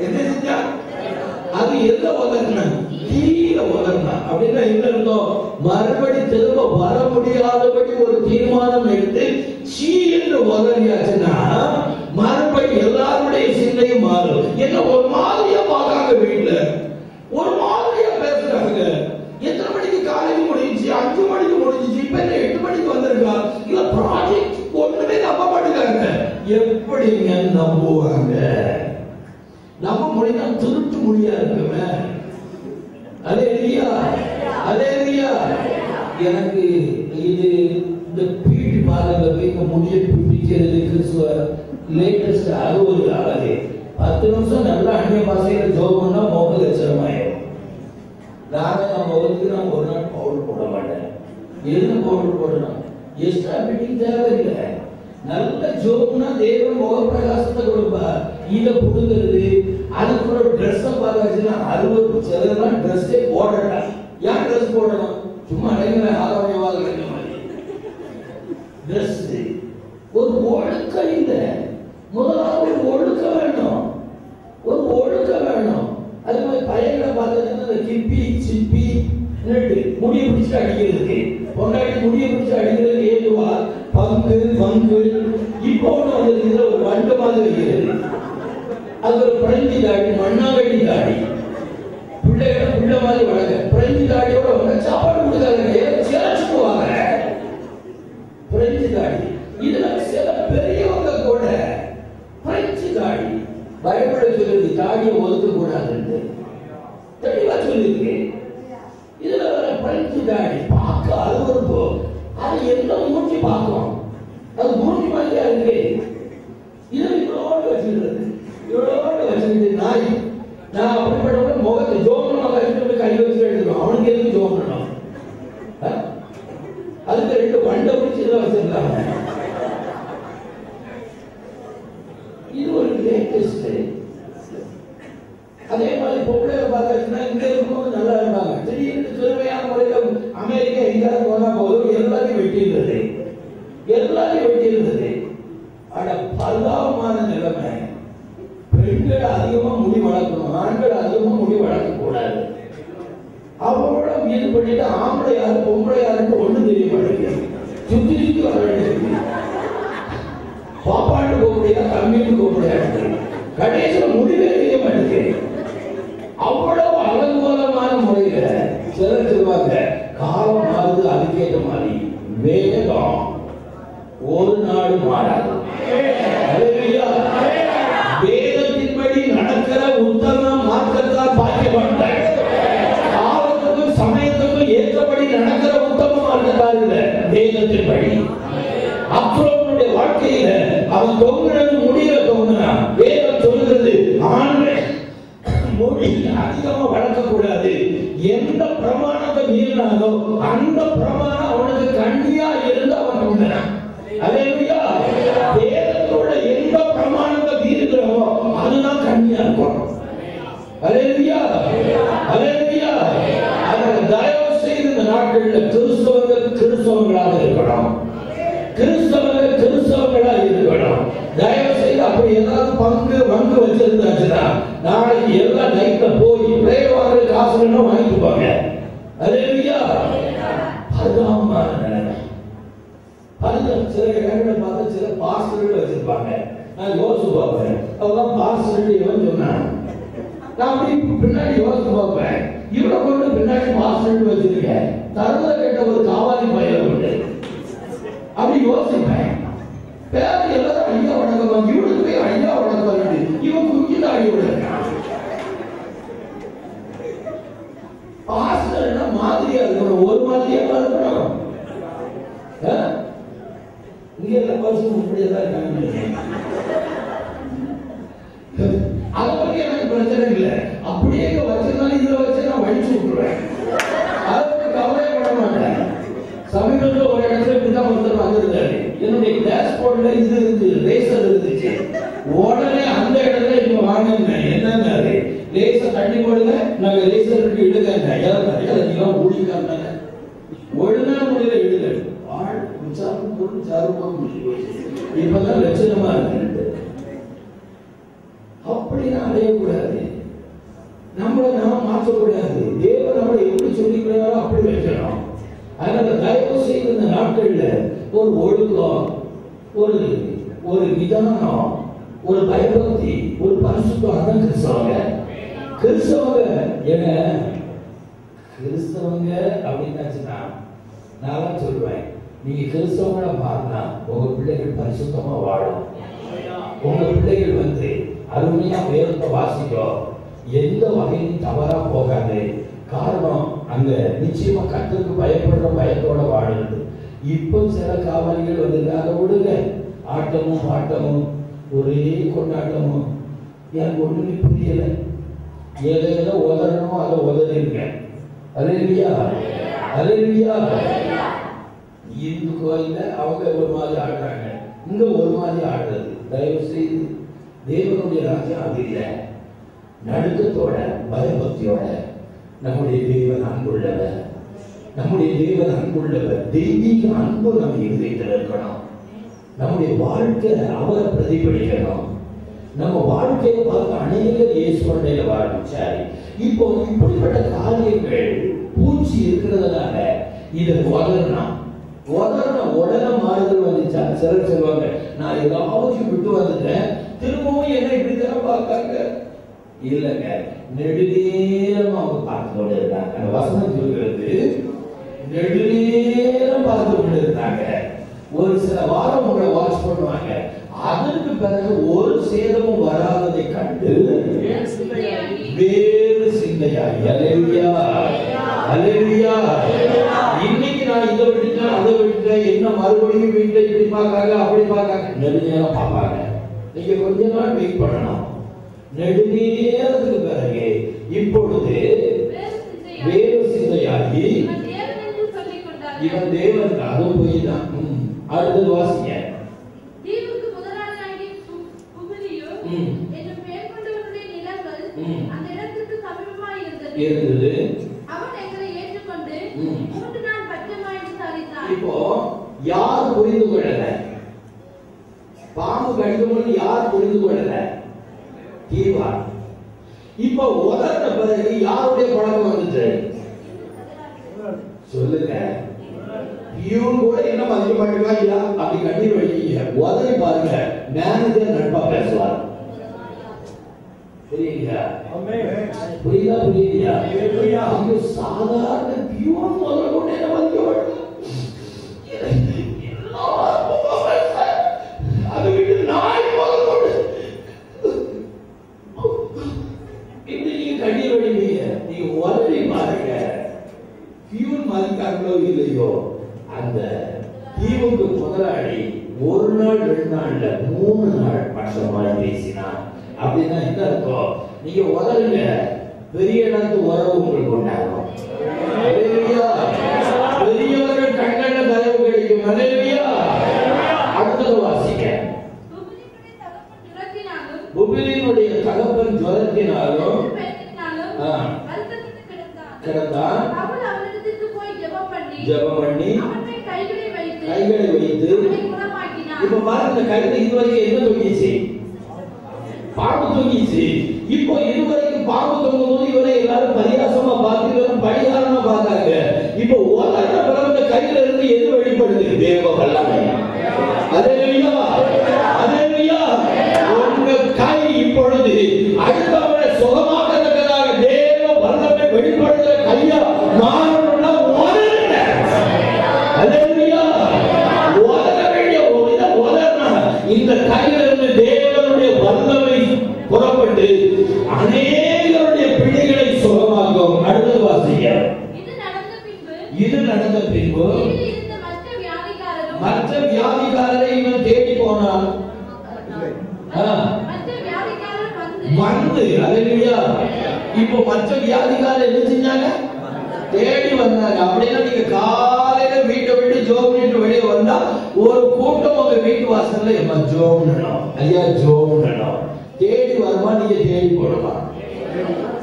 என்ன செஞ்சா? அது எந்த வளர்னா? கீழே வளர்னா. அப்படின்னா என்ன இருந்தோம்? மறுபடி திரும்ப வர முடியாதபடி ஒரு தீர்மானம் எடுத்து சீ என்று வளர்ந்தாச்சுன்னா மறுபடி எல்லாருடைய சிந்தையும் மாறும். என்ன ஒரு மாதிரியா பார்க்காங்க, வீட்டுல ஒரு மாதிரியா பேசுறாங்க. எத்தனை மணிக்கு காலையில் முடிஞ்சு? 5 மணிக்கு முடிஞ்சிச்சு. இப்ப 8 மணிக்கு வந்திருக்கா. இல்ல ப்ராஜெக்ட் ஒண்ணுமே நம்ப மாட்டேங்கிறாங்க. எப்படிங்க நம்புவாங்க? நம்ப முடியா திருட்டு மொழியா இருக்குமே. அல்லேலூயா, அல்லேலூயா. எனக்கு இது இந்த பீட்டி பார்லர்ல போய் இந்த முடியை பிடிக்கிறது கிறிஸ்துவ லேட்டஸ்ட் அது ஒரு அழகு. 10 நிமிஷம் நல்லா அந்நிய பாஷையில ஜோப் பண்ணா முக லட்சணமாயிடும். நான் முகத்துக்கு நான் ஒரு நாள் பவுடர் போட மாட்டேன். என்ன பவுடர் போடணும்? எக்ஸ்ட்ரா பிட்டிங் தேவையில்லை. நல்ல ஜோப்னா தேவன் முக பிரகாசத்தை கொடுப்பார். இதை புடுங்கிறது அதுக்கு ஒரு ட்ரெஸ்ஸை பார்த்தாச்சுன்னா 60 சிலர்லாம் ட்ரெஸ்ஸே போடல. ஏன் ட்ரெஸ் போடணும்? சும்மா அடைங்கிற ஆரோக்கியவாத ட்ரெஸ் ஒரு ஒழுக்கம் இல்லை. முதலாவது ஒரு ஒழுக்கம் வேணும், ஒரு ஒழுக்கம் வேணும். அது மாதிரி பையனை பார்த்தீங்கன்னா கிப்பி சிப்பி முடிய பிடிச்சு அடிக்கிறதுக்கு, பொண்டாட்டி முடிய பிடிச்சு அடிக்கிறதுக்கு ஏதுவா பங்கு பங்கு. இப்போ இதுல ஒரு வண்டு மாதிரி இருக்கிறது. அது ஒரு பிரெஞ்சு தாடி, மண்ணாங்கட்டி தாடி. பிள்ளைகளை பிள்ளை மாதிரி வளர்க்க பிரெஞ்சு தாடியோட வந்து சாப்பாடு கொடுக்காங்க, சேலச்சு போவாங்க. பிரெஞ்சு தாடி இதுல சில பெரியவங்க கூட பிரெஞ்சு தாடி. பைபிள் சொல்லுது தாடியை ஒதுக்க கூடாதுன்னு தெளிவா சொல்லிருக்கு. இதுல வர பிரெஞ்சு தாடி பார்க்க அருவருப்பு. அது என்ன மூஞ்சி பார்க்கும்? அது மூஞ்சி மாதிரியா இருக்கு. இதுல இவ்வளோடு வச்சுக்கிறது, இவ்வளோடு வச்சுக்கிட்டு நாய். நான் அப்படிப்பட்ட முகத்தை ஜோமனா வச்சுட்டு கை வச்சு எடுத்துக்கணும். அவனுக்கு எதுக்கு ஜோம் பண்ணணும்? அதுக்கு 2 வண்டை பிடிச்சி இதை வச்சிருக்காங்க. இது ஒரு லேட்டஸ்ட். அதே மாதிரி பொம்பளையை பார்த்தாச்சுன்னா இங்க இருக்கும்போது நல்லா இருப்பாங்க. திடீர்னு சிறுமையான முறையில் அமெரிக்கா எங்கேயாவது போனா போதும் எல்லாரையும் வெட்டியிருந்தது, எல்லாரையும் வெட்டியிருந்தது. ஆனா பரிதாபமான நிலைமை, பெண்கள் அதிகமா முடி வளர்க்கணும், ஆண்கள் அதிகமா முடி வளர்க்க கூடாது. அவங்களோட மீது பண்ணிட்டு ஆம்பளை யாரு பொம்பளை யாருன்னு ஒண்ணு தெரிய மாட்டேங்குது. சுத்தி சுத்தி வர வேண்டியது. பாப்பாண்டு போக முடியாது, தம்பிட்டு போக முடியாது. கடைசியில முடிவே தெரிய மாட்டேங்குது. அவ்வளவு அலங்கோலமான முறையில சிலர் சொல்லுவாங்க, காலம் மாறுது அதுக்கேற்ற மாதிரி வேதம் ஒரு நாடு மாறாது. வேதத்தின்படி நடக்கிற உத்தம மார்க்கத்தால் பாக்கியப்பட்டார். காலத்துக்கும் சமயத்துக்கும் ஏற்றபடி நடக்கிற உத்தம மார்க்கத்தால் இல்ல, வேதத்தின்படி. மொழி அதிகமா வளர்க்கக்கூடாது. எந்த பிரமாணத்தை மீறினாலோ அந்த பிரமாணம் அவனுக்கு கண்டியா இருந்து அவன் கொண்டான். அல்லேலூயா. வேதத்தோட எந்த பிரமாணத்தை மீறுகிறோமோ அதுதான் கண்டியா இருக்கும். அல்லேலூயா. அல்லேலூயா. அதனால தயவு செய்து இந்த நாட்களில் கிறிஸ்தவங்களாக இருக்கணும். கிறிஸ்தவங்களா இருக்கணும். தயவு செய்து அப்படி ஏதாவது பங்கு வச்சிருந்தாச்சுன்னா நாளைக்கு எல்லாம் நைட்ல போய் பிரேயர் வாங்குற காசு வேணும் வாங்கிட்டு போங்க. அல்லேலூயா. பரிதாபமான நிலைமை. சில இடங்களை பார்த்து சில பாஸ்டர்கள் வச்சிருப்பாங்க. நான் யோசிச்சு பார்ப்பேன், அதெல்லாம் பாஸ்டர்கள் இவன் சொன்னான். நான் அப்படி பின்னாடி யோசிச்சு பார்ப்பேன், இவனை கொண்டு பின்னாடி பாஸ்டர்கள் வச்சிருக்கேன். தருவதை கேட்ட ஒரு காவாலி பையன் உண்டு. அப்படி யோசிப்பேன். பேர் எல்லாரும் ஐயா வணக்கம், இவனுக்கு போய் ஐயா வணக்கம், இவன் குஞ்சில அடியோட இருக்கான். பாஸ்டர்னா மாதிரியா இருக்கணும், ஒரு மாதிரியா இருக்கணும். இங்க எல்லாம் பரிசு இப்படியேதான் இருக்காங்க. அதை பத்தி எனக்கு பிரச்சனை இல்லை. அப்படியே வச்சிருந்தாலும் இதுல வச்சு நான் வழிச்சு விட்டுருவேன். அதை பத்தி கவலைப்பட மாட்டேன். சமீபத்தில் ஒரு இடத்துல இப்படிதான் ஒருத்தர் வந்திருந்தாரு. என்னுடைய டேஷ்போர்ட்ல இது இருந்து ரேசர் இருந்துச்சு. உடனே அந்த இடத்துல இப்ப வாங்கினேன். என்னன்னாரு, ரேசர் தண்ணி போடுங்க, நாங்க ரேசருக்கு இடுங்க. ஊழிக்காங்க ஒழுங்கான முறையில இடுங்க. இப்பதான் லட்சணமா இருக்கு. அப்படின்னா அடையக்கூடாது. நம்மளை நாம மாற்றக்கூடாது. தேவன் நம்மளை எப்படி சொல்லிக்கிறாரோ அப்படி வைக்கணும். அதனால தயவு செய்து இந்த நாட்கள்ல ஒரு ஒழுக்கம், ஒரு நிதானம், ஒரு பயபக்தி, ஒரு பரிசுத்தம் அதான் கிறிஸ்தவங்க. ஏங்க கிறிஸ்தவங்க அப்படின்னாச்சுன்னா நான் சொல்லுவேன், நீங்க கிறிஸ்தவங்கள மாறினா உங்க பிள்ளைகள் பரிசுத்தமா வாழும். உங்க பிள்ளைகள் அருமையா வேதத்தை வாசிக்கும், எந்த வகையிலும் தவறா போகாது. காரணம் அங்க நிச்சயமா கர்த்தருக்கு பயப்படுற பயத்தோட வாழுது. இப்போ சில காவலிகள் அதை விடுங்க, ஆட்டமும் பாட்டமும் ஒரே கொண்டாட்டமும். எனக்கு ஒண்ணுமே புரியல. ஏதோ உதறணுமோ அதை உதறிருங்க. அல்லேலூயா. அல்லேலூயா. இந்து கோயில்ல அவங்க ஒரு மாதிரி ஆடுறாங்க, இங்க ஒரு மாதிரி ஆடுறது. தயவு செய்து தேவனுடைய ராஜ்யம் அது இல்லை. நடுக்கத்தோட பயபக்தியோட நம்முடைய தேவன் அன்புள்ளவர், நம்முடைய தேவன் அன்புள்ளவர். தெய்வீக அன்பு நம்ம இருதயத்தில் இருக்கணும். நம்முடைய வாழ்க்கை அவரை பிரதிபலிக்கணும். நம்ம வாழ்க்கையை பார்த்து அநேகர் இயேசுவையில ஆரம்பிச்சாரு. இப்போ இப்படிப்பட்ட காரியங்கள் பூச்சி இருக்கிறதுனால இதை உதறணும். உடனே மாறுதல் வந்துச்சா? சிலர் சொல்லுவாங்க, நான் ஏதாவது விட்டு வந்துட்டேன், திரும்பவும் என்ன இப்படி தானே பார்க்காங்க. இல்லைங்க, நெடுநேரம் அவங்க பார்த்து கொண்டு இருந்தாங்க. அந்த வசனம் சொல்கிறது, நெடுநேரம் பார்த்து கொண்டு இருந்தாங்க. ஒரு சில வாரம் உங்களை வாட்ச் பண்ணுவாங்க. அதற்கு பிறகு ஒரு சேதமும் வராததை கண்டு வேறு சிந்தையாகி. அல்லேலூயா. அல்லேலூயா. இன்னைக்கு நான் இதை விட்டுட்டேன், அதை விட்டுட்டேன், என்ன மறுபடியும் வீட்டை இப்படி பார்க்காங்க அப்படி பார்க்காங்க. நெடுநேரம் பார்ப்பாங்க. நீங்க கொஞ்ச நாள் வெயிட் பண்ணணும். நெடுநேரத்துக்கு பிறகு இப்பொழுது வேறு சிந்தையாகி இவன் தேவன், அதுவும் போய் தான். அடுத்தது வாசிங்க. இப்போ யார் புரிந்து கொள்ளல? பாம்பு கடிக்கும் யார் புரிந்து கொள்ளல? தீவா. இப்போ உதர்ந்த பிறகு யாருடைய பழக்கம் வந்துச்சு சொல்லுங்க. இவங்க கூட என்ன மதிக்க மாட்டேங்கிறா அப்படி கட்டி வைக்கீங்க. உதறி பாருங்க, மேனேஜர் நட்பா பேசுவார். புரியுதா? புரியுதா? புரியுதா? அவங்க சாதாரண பியூன் முதல்ல கூட என்ன மதிக்க மாட்டேங்க. அதை விட்டு நாய் முதல் கொண்டு இப்படி நீங்க கட்டி வைப்பீங்க. நீங்க உதறி பாருங்க, பியூன் மதிக்காங்களோ இல்லையோ, அந்த தீவுக்கு முதலாளி ஒரு நாள் 2 நாள்ல 3 நாள் பட்சமாக பேசினான். அப்படின்னா என்ன அர்த்தம்? நீங்க உதவுங்க, பெரிய இடத்து உறவு உங்களுக்கு உண்டாகும். பெரியவர்கள் கண்ணன தயவு கிடைக்கும். அல்லேலூயா. அடுத்தது வாசிக்க. புபிலினுடைய தகப்பன் ஜுரத்தினாலும் கிடந்தான். ஜெபம் பண்ணி கைகளை வைத்து, இப்ப பாருங்க, கையில இதுவரைக்கும் என்ன தொங்கிச்சு? பாம்பு தொங்கிச்சு. இப்போ இதுவரைக்கும் பாம்பு தொங்கும் போது இவரை எல்லாரும் பரியாசமா பார்த்து பரிகாரமா பார்த்தாங்க. இப்போ உலக பிறந்த கையில இருந்து எது வெளிப்படுது? தேவ வல்லமை. அல்லேலூயா, அல்லேலூயா. உங்க கை இப்பொழுது அடுத்தவரை சுகமாக்கத்தக்கதாக தேவ வல்லமை வெளிப்படுகிற கையா மாறணும்னா உலருங்க. அல்லேலூயா. உலர வேண்டிய உலர்னா இந்த கையில இருந்து தேவனுடைய வல்லமை புறப்பட்டு அநேகருடைய பிள்ளைகளை சுகமாக்கும். அடுத்த வாசிக்க. இது நடந்த பின்பு மற்ற வியாதிக்காரரை இவன் தேடி போனான். வந்து, அல்லேலூயா. இப்போ மற்ற வியாதிக்காரர் என்ன செஞ்சாங்க? தேடி வந்தாங்க. அப்படின்னா நீங்க காலையில வீட்டை விட்டு ஜோம் பண்ணிட்டு வெளியே வந்தா ஒரு கூட்டம் உங்க வீட்டு வாசல்ல ஜோம் பண்ணணும். ஐயா ஜோம் பண்ணணும். தேடி வருமா? நீங்க தேடி போடலாம்.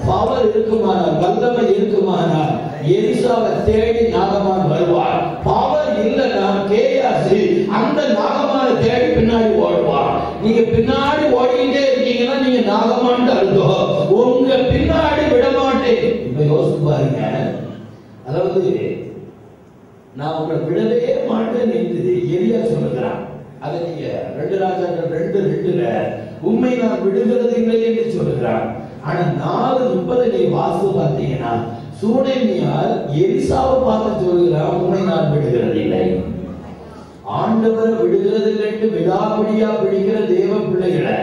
பவர் இருக்குமானால், வல்லமை இருக்குமானால் எலிசாவை தேடி நாகமான் வருவார். பவர் இல்லைன்னா கேயாசி அந்த நாகமான தேடி பின்னாடி ஓடுவார். நீங்க பின்னாடி ஓடிக்கிட்டே இருக்கீங்கன்னா நீங்க நாகமான் அர்த்தம். உங்க பின்னாடி விட மாட்டேன். இப்ப யோசிச்சு பாருங்க. அதாவது நான் உங்களை விடவே மாட்டேன் என்று எலியா சொல்லுகிறான். அதை நீங்க 2 ராஜாக்கள் 2:2 உண்மை நான் விடுகிறது இல்லை என்று சொல்லுகிறான். ஆனா 4:30 நீ வாசு பார்த்தீங்கன்னா சூனேமியால் எலிசாவை பார்த்து சொல்லுகிறான், உண்மை நான் விடுகிறது இல்லை. ஆண்டவர் விடுகிறது இல்லை. விடாபிடியா பிடிக்கிற தேவ பிள்ளைகளை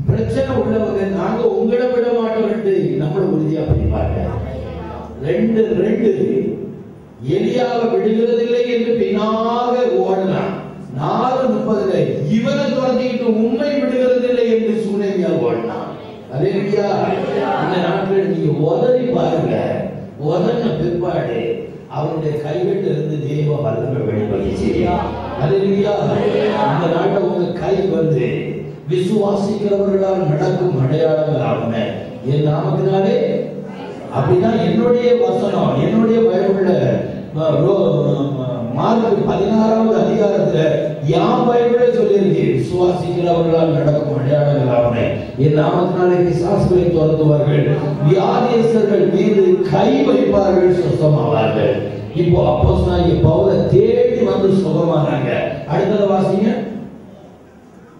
பிரச்சனை உள்ளவங்க நாங்க உங்களை விட மாட்டோம் என்று நம்மள உறுதியா பிடிப்பாங்க. 2:2 எலியாவை விடுகிறதில்லை என்று பின்னாக ஓடலாம். 4:30 இவனை துரத்திட்டு உண்மை விடுகிறதில்லை என்று சூனேமியா ஓடலாம். அல்லேலூயா. இந்த நாட்கள் நீங்க உதறி பாருங்க. உதறின பிற்பாடு அவருடைய கைவிட்டு இருந்து தேவ வல்லமை வெளிப்படுத்தி. அல்லேலூயா. இந்த நாட்டை உங்க கை வந்து விசுவாசிக்கிறவர்களால் நடக்கும் அடையாளங்கள் ஆகும். என் நாமத்தினாலே அப்படிதான் என்னுடைய வசனம், என்னுடைய பைபிள்ல மார்க் 16வது அதிகாரத்துல யாம் பைபிளே சொல்லியிருக்கு, விசுவாசிக்கிறவர்களால் நடக்கும் அடையாளங்கள் ஆகும். என் நாமத்தினாலே பிசாசுகளை துரத்துவார்கள், வியாதியஸ்தர்கள் மீது கை வைப்பார்கள், சுத்தமாவார்கள். இப்போ அப்போஸ்தலனாகிய பவுலை தேடி வந்து சுகமானாங்க. அடுத்தது வாசிங்க.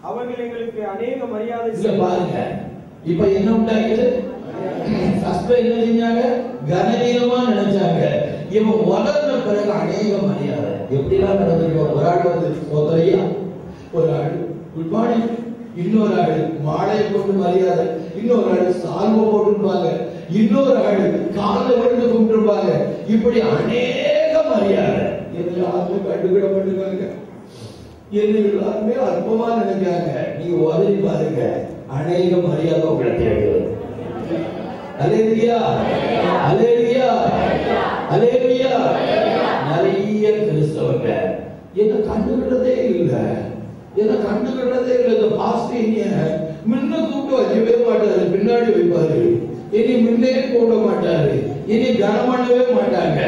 அவர்கள் எங்களுக்கு அநேக மரியாதை பாருங்க. இப்ப என்ன உண்டாகிட்டு என்ன செஞ்சாங்க? கனவீனமா நினைச்சாங்க. இவன் வளர்ந்த பிறகு அநேக மரியாதை. எப்படிலாம் நடந்திருக்கோம்? ஒரு ஆள் வந்து சோதரையா, ஒரு ஆள் குட் மார்னிங், இன்னொரு ஆள் மாலையை கொண்டு மரியாதை, இன்னொரு ஆள் சால்வை போட்டுருப்பாங்க, இன்னொரு ஆள் காலில் விழுந்து கும்பிட்டுருப்பாங்க. இப்படி அநேக மரியாதை. எல்லாருமே கண்டுகிட பண்ணுவாங்க. எல்லாருமே அற்பமா நினைக்கிறாங்க. நீங்க உதவி பாருங்க, அநேக மரியாதை உங்களை தேடுவது. அல்லேலூயா, அல்லேலூயா, அல்லேலூயா. நிறைய கிறிஸ்தவங்க என்ன கண்டுகிட்டதே இல்லை, என்ன கண்டுகிட்டதே இல்லை. இந்த பாஸ்டர் முன்ன கூப்பிட்டு வைக்கவே மாட்டாரு, பின்னாடி வைப்பாரு. இனி முன்னே கூப்பிட மாட்டாரு, இனி கனம் பண்ணவே மாட்டாங்க.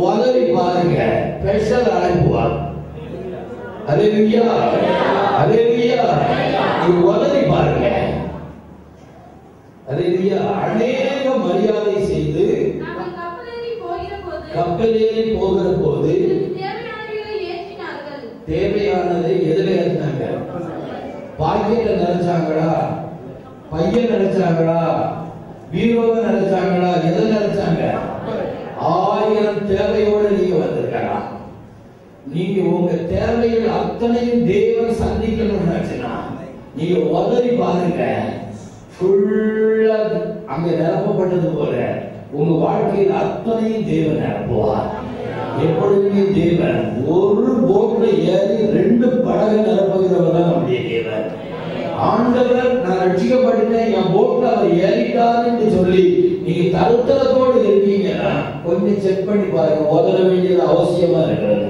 உதவி பாருங்க, ஸ்பெஷல் அழைப்புவார். அல்லேலூயா, அல்லேலூயா. நீங்க உதவி பாருங்க. அல்லேலூயா. அநேக மரியாதை செய்து கப்பலேறி போகிற போது தேவையானதை எதிர ஏற்றினாங்க. பாக்கெட்ட நினைச்சாங்களா, பையன் நினைச்சாங்களா, பீரோவை நினைச்சாங்களா, எதை நினைச்சாங்க? 1000 தேவையோடு நீங்க வந்திருக்கலாம். நீங்க உங்க தேவைகள் அத்தனையும் தேவன் சந்திக்கணும்னு நினைச்சுனா நீங்க உதறி பாருங்க. ஃபுல்லா அங்க நிரப்பப்பட்டது போல உங்க வாழ்க்கையில் அத்தனையும் தேவன் நிரப்புவார். எப்பொழுதுமே தேவன் ஒரு போட்ல ஏறி 2 படகு நிரப்புகிறவர் தான் நம்முடைய தேவன். ஆண்டவர் நான் ரட்சிக்கப்பட்டேன், என் போட்ல அவர் ஏறிட்டாருன்னு சொல்லி நீங்க தருத்தரத்தோடு இருக்கீங்கன்னா கொஞ்சம் செக் பண்ணி பாருங்க, உதற வேண்டியது அவசியமா இருக்கிறது.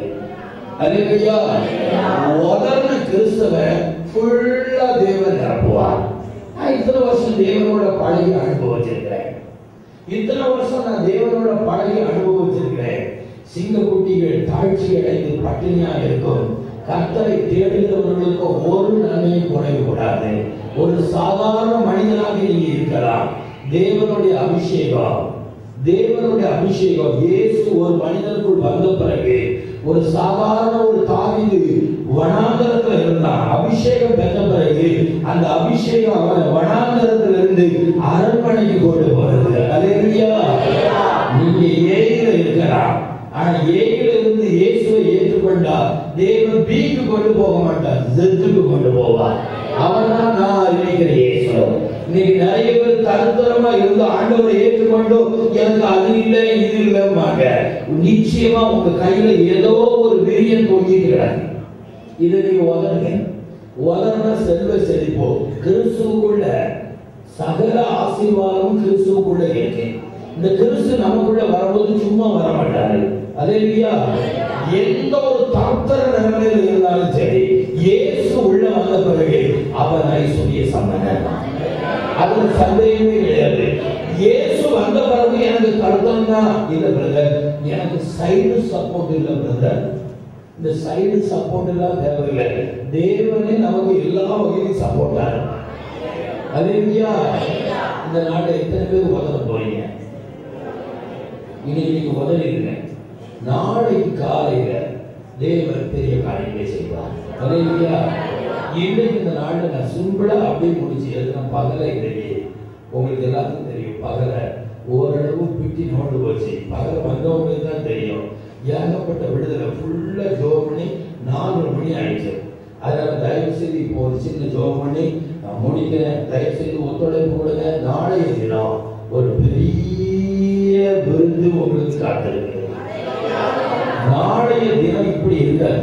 அல்லேலூயா. உதர்ன கிறிஸ்தவன் ஃபுல்லா தேவன் நிரப்புவார். நான் இத்தனை வருஷம் தேவனோட பழகி அனுபவிச்சிருக்கிறேன், இத்தனை வருஷம் நான் தேவனோட பழகி அனுபவிச்சிருக்கிறேன். சிங்கக்குட்டிகள் தாழ்ச்சி அடைந்து பட்டினியா இருக்கும். கர்த்தரை தேடுகிறவர்களுக்கு ஒரு நன்மையும் குறையக்கூடாது. ஒரு சாதாரண மனிதனாக நீங்க இருக்கலாம். தேவனுடைய அபிஷேகம், தேவனுடைய அபிஷேகம் இயேசு ஒரு மனிதனுக்குள் வந்த பிறகு ஒரு சாதாரண ஒரு தாவீது வனாந்தரத்துல இருந்தான். அபிஷேகம் பெற்ற பிறகு அந்த அபிஷேகம் அவனை வனாந்தரத்துல இருந்து அரண்மனைக்கு கொண்டு வருது. அல்லேலூயா. நீங்க ஏயில இருக்கலாம், ஆனா ஏயில இருந்து இயேசுவை ஏற்றுக்கொண்டா தேவன் பீக்கு கொண்டு போக மாட்டார், ஜெத்துக்கு கொண்டு போவார். அவன் தான் நான் அறிவிக்கிற இயேசு. இன்னைக்கு நிறைய பேர் தரத்தரமா இருந்து ஆண்டவரை ஏற்றுக்கொண்டோம், எனக்கு அது இல்லை இது இல்லைம்பாங்க. நிச்சயமா உங்க கையில ஏதோ ஒரு விரியன் தொங்கிக்கிறாங்க. இதை நீங்க உதருங்க. உதர்னா செல்வ செழிப்போ. கிறிஸ்துவுக்குள்ள சகல ஆசீர்வாதமும் கிறிஸ்துவுக்குள்ள இருக்கு. இந்த கிறிஸ்து நமக்குள்ள வரும்போது சும்மா வர மாட்டாரு. அல்லேலூயா. எந்த ஒரு தாத்தர நிலைமையில இருந்தாலும் சரி, இயேசு உள்ள வந்த பிறகு அவர் ஐஸ்வர்ய சம்பன்னன், அதுல சந்தேகமே கிடையாது. இயேசு வந்த பிறகு எனக்கு கருத்தம் தான் இல்ல பிரதர், எனக்கு சைடு சப்போர்ட் இல்ல பிரதர். இந்த சைடு சப்போர்ட் எல்லாம் தேவையில்லை. தேவனே நமக்கு எல்லா வகையிலும் சப்போர்ட்டா இருக்கும். அல்லேலூயா. இந்த நாட்டை எத்தனை பேர் உதவ போறீங்க? இன்னைக்கு உதவிங்க. நாளைக்கு காலையில தேவன் பெரிய காரியங்களை செய்வார். அல்லேலூயா. இன்னைக்கு இந்த நாள்ல நான் சிம்பிளா அப்படியே முடிச்சு எழுதின பகல இடையே உங்களுக்கு எல்லாருக்கும் தெரியும். பகல ஓரளவு பிட்டி நோண்டு போச்சு. பகல வந்தவங்களுக்கு தான் தெரியும். ஏகப்பட்ட விடுதலை ஃபுல்லா ஜோம் பண்ணி 4 மணி ஆயிடுச்சு. அதனால தயவு செய்து இப்போ ஒரு சின்ன ஜோம் பண்ணி நான் முடிக்கிறேன். தயவு செய்து ஒத்துழைப்பு கொடுங்க. நாளைய தினம் ஒரு பெரிய விருந்து உங்களுக்கு காத்திருக்கு. நாளைய தினம் இப்படி இருக்காது,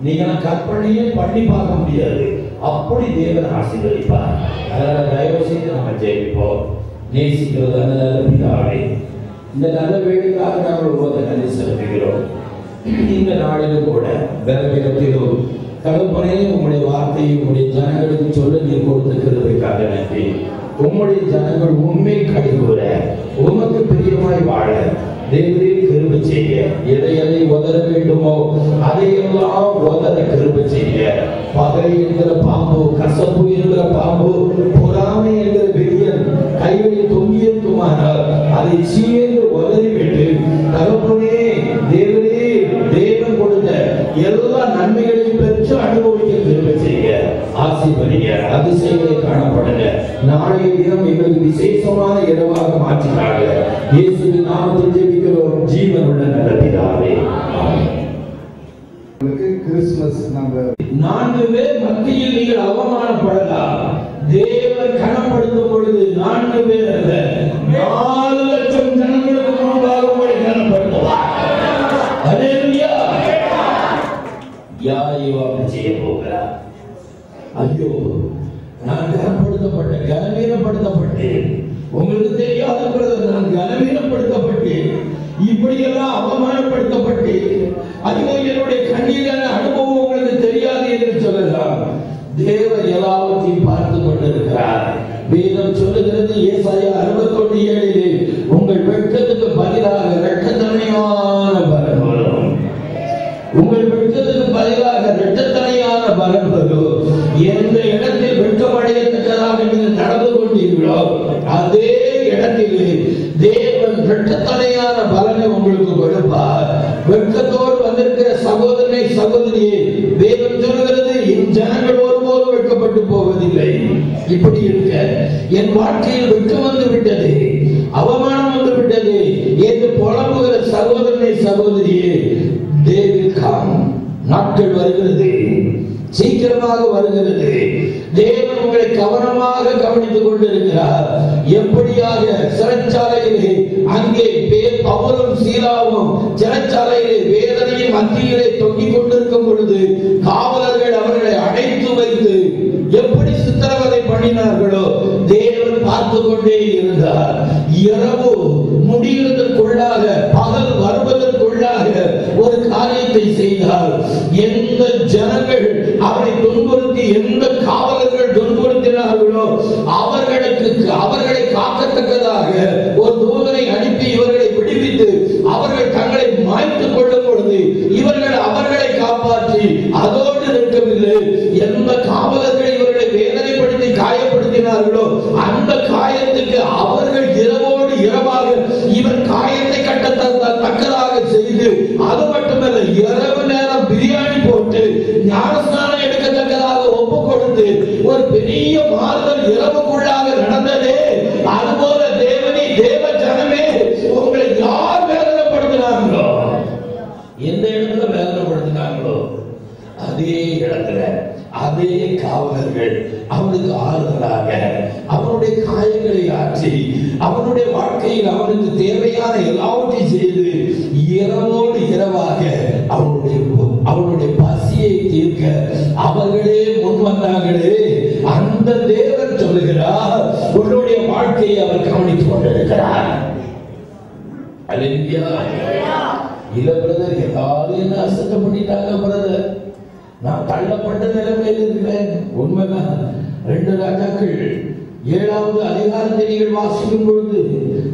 நீங்க கற்பனையே பண்ணி பார்க்க முடியாது. அப்படி தேவன் ஆசீர்வதிப்பார். அதனால தயவு செய்து நம்ம ஜெயிப்போம். நேசிக்கிறதான நல்ல பிதாவே, இந்த நல்ல வேலைக்காக நாங்கள் ஒவ்வொரு நன்றி செலுத்துகிறோம். இந்த நாளிலும் கூட பலவீனத்திலும் தகப்பனே உங்களுடைய வார்த்தையை உங்களுடைய ஜனங்களுக்கு சொல்ல நீர் கொடுத்த கிருபைக்காக நன்றி. உங்களுடைய ஜனங்கள் உண்மை கழிவுற உமக்கு பிரியமாய் வாழ தேவரே கிருபை செய்ய, எதை எதை உதற வேண்டுமோ அதையெல்லாம் உதற கிருபை செய்ய. பகை என்கிற பாம்பு, கசப்பு என்கிற பாம்பு, பொறாமை என்கிற விரியன் கைகளில் தொங்கியிருக்குமானால் அதை சீர்ந்து உதறிவிட்டு தகப்பனே தேவரே தேவன் கொடுத்த எல்லா நன்மைகளையும் பெற்று அனுபவிக்க கிருபை செய்ய ஆசீர்வதிங்க. அதிசயங்களை காணப்படுங்க. நாளைய தினம் எங்களுக்கு விசேஷமான இடமாக மாற்றினாங்க. இயேசுவின் நாமத்தில் ஜெபிக்கிறோம் ஜீவன் உள்ள நல்ல பிதாவே. கிறிஸ்துமஸ் நாங்க 4 பேர் மத்தியில் நீங்கள் அவமானப்படலாம். தேவன் கனப்படுத்தும் பொழுது 4 பேர் அல்ல, 4 லட்சம் ஜனங்களுக்கு முன்பாக உங்களை கனப்படுத்துவார். அல்லேலூயா. யார் இவன் செய்ய போகிறார்? ஐயோ, நான் கனப்படுத்தப்பட்டேன், கனவீனப்படுத்தப்பட்டேன். உங்களுக்கு தெரியாத நான் கனவீனப்படுத்தப்பட்டேன், இப்படியெல்லாம் அவமானப்படுத்தப்பட்டேன். அதுவும் என்னுடைய கண்ணீரான அனுபவம் உங்களுக்கு தெரியாது என்று சொல்லலாம். தேவன் எல்லாவற்றையும் பார்த்து கொண்டிருக்கிறார். வேதம் சொல்லுகிறது ஏசாயா 61:7 உங்கள் வெட்கத்துக்கு பதிலாக இரட்டத்தனையான பலன் வரும். உங்கள் வெட்கத்துக்கு பதிலாக இரட்டத்தனையான பலன் வரும். எந்த இடத்தில் வெட்கமடையத்தக்கதாக நீங்கள் நடந்து கொண்டீர்களோ அதே இடத்திலே தேவன் இரட்டத்தனையான பலனை உங்களுக்கு கொடுப்பார். வெட்கத்தோடு வந்திருக்கிற சகோதரனை சகோதரியே, வேதம் சொல்லுகிறது என் ஜனங்கள் ஒருபோதும் வெட்கப்பட்டு போவதில்லை. இப்படி இருக்க என் வாழ்க்கையில் வெட்கம் வந்து விட்டது, அவமானம் வந்து விட்டது என்று புலம்புகிற சகோதரனை சகோதரியே, நாட்கள் வருகிறது, சீக்கிரமாக வருகிறது. தேவன் உங்களை கவனமாக கவனித்துக் கொண்டிருக்கிறார். எப்படியாக சிறைச்சாலையிலே அங்கே பவுலும் சீலாவும் சிறைச்சாலையிலே வேதனையின் மத்தியிலே தொங்கிக் கொண்டிருக்கும் பொழுது காவலர்கள் அவர்களை அடைத்து வைத்து எப்படி சித்திரவதை பண்ணினார்களோ தேவன் பார்த்து கொண்டே இருந்தார். இரவு முடிவதற்குள்ளாக, பகல் வருவதற்குள்ளாக ஒரு காரியத்தை செய்தார். எந்த ஜனங்கள் அவரை துன்புறுத்தி, எந்த காவலர்கள் துன்புறுத்தினார்களோ அவர்களை காக்கத்தக்கதாக ஒரு தூதனை அனுப்பி இவர்களை விடுவித்து அவர்கள் தங்களை மாய்த்துக் கொள்ளும் பொழுது இவர்கள் அவர்களை காப்பாற்றி அதோடு நிற்கவில்லை. எந்த காவலர்கள் இவர்களை வேதனைப்படுத்தி காயப்படுத்தினார்களோ அந்த காயத்துக்கு அவர்கள் இரவோடு இரவாக இவர் காயத்தை கட்டத்தக்கதாக செய்து, அது மட்டுமல்ல இரவு நேரம் பிரியாணி போட்டு ஞானஸ்நானம் எடுக்கத்தக்கதாக ஒப்பு கொடுத்து ஒரு பெரிய மாறுதல் இரவுக்குள்ளாக நடந்ததே. அதுபோல தேவனே, தேவ ஜனமே, உங்களை யார் வேதனைப்படுத்தினார்களோ, எந்த இடத்துல வேதனைப்படுத்தினாங்களோ அதே இடத்துல அதே காவலர்கள் அவனுக்கு ஆறுதலாக அவனுடைய காயங்களை ஆற்றி அவனுடைய வாழ்க்கையில் அவனுக்கு தேவையான எல்லாவற்றையும் செய்து இரவோடு இரவாக அவனுடைய பசியை தீர்க்க அவர்களே முன் வந்தார்களே. அந்த தேவன் சொல்லுகிறார், உன்னுடைய வாழ்க்கையை அவர் கவனித்துக் கொண்டிருக்கிறார். அல்லேலூயா. இல்ல பிரதர், எல்லாரும் என்ன அசத்தம் பண்ணிட்டாங்க பிரதர், நான் தள்ளப்பட்ட நிலைமையில் இருக்கிறேன். உண்மைதான். 2 ராஜாக்கள் 7வது அதிகாரத்தை நீங்கள் வாசிக்கும் பொழுது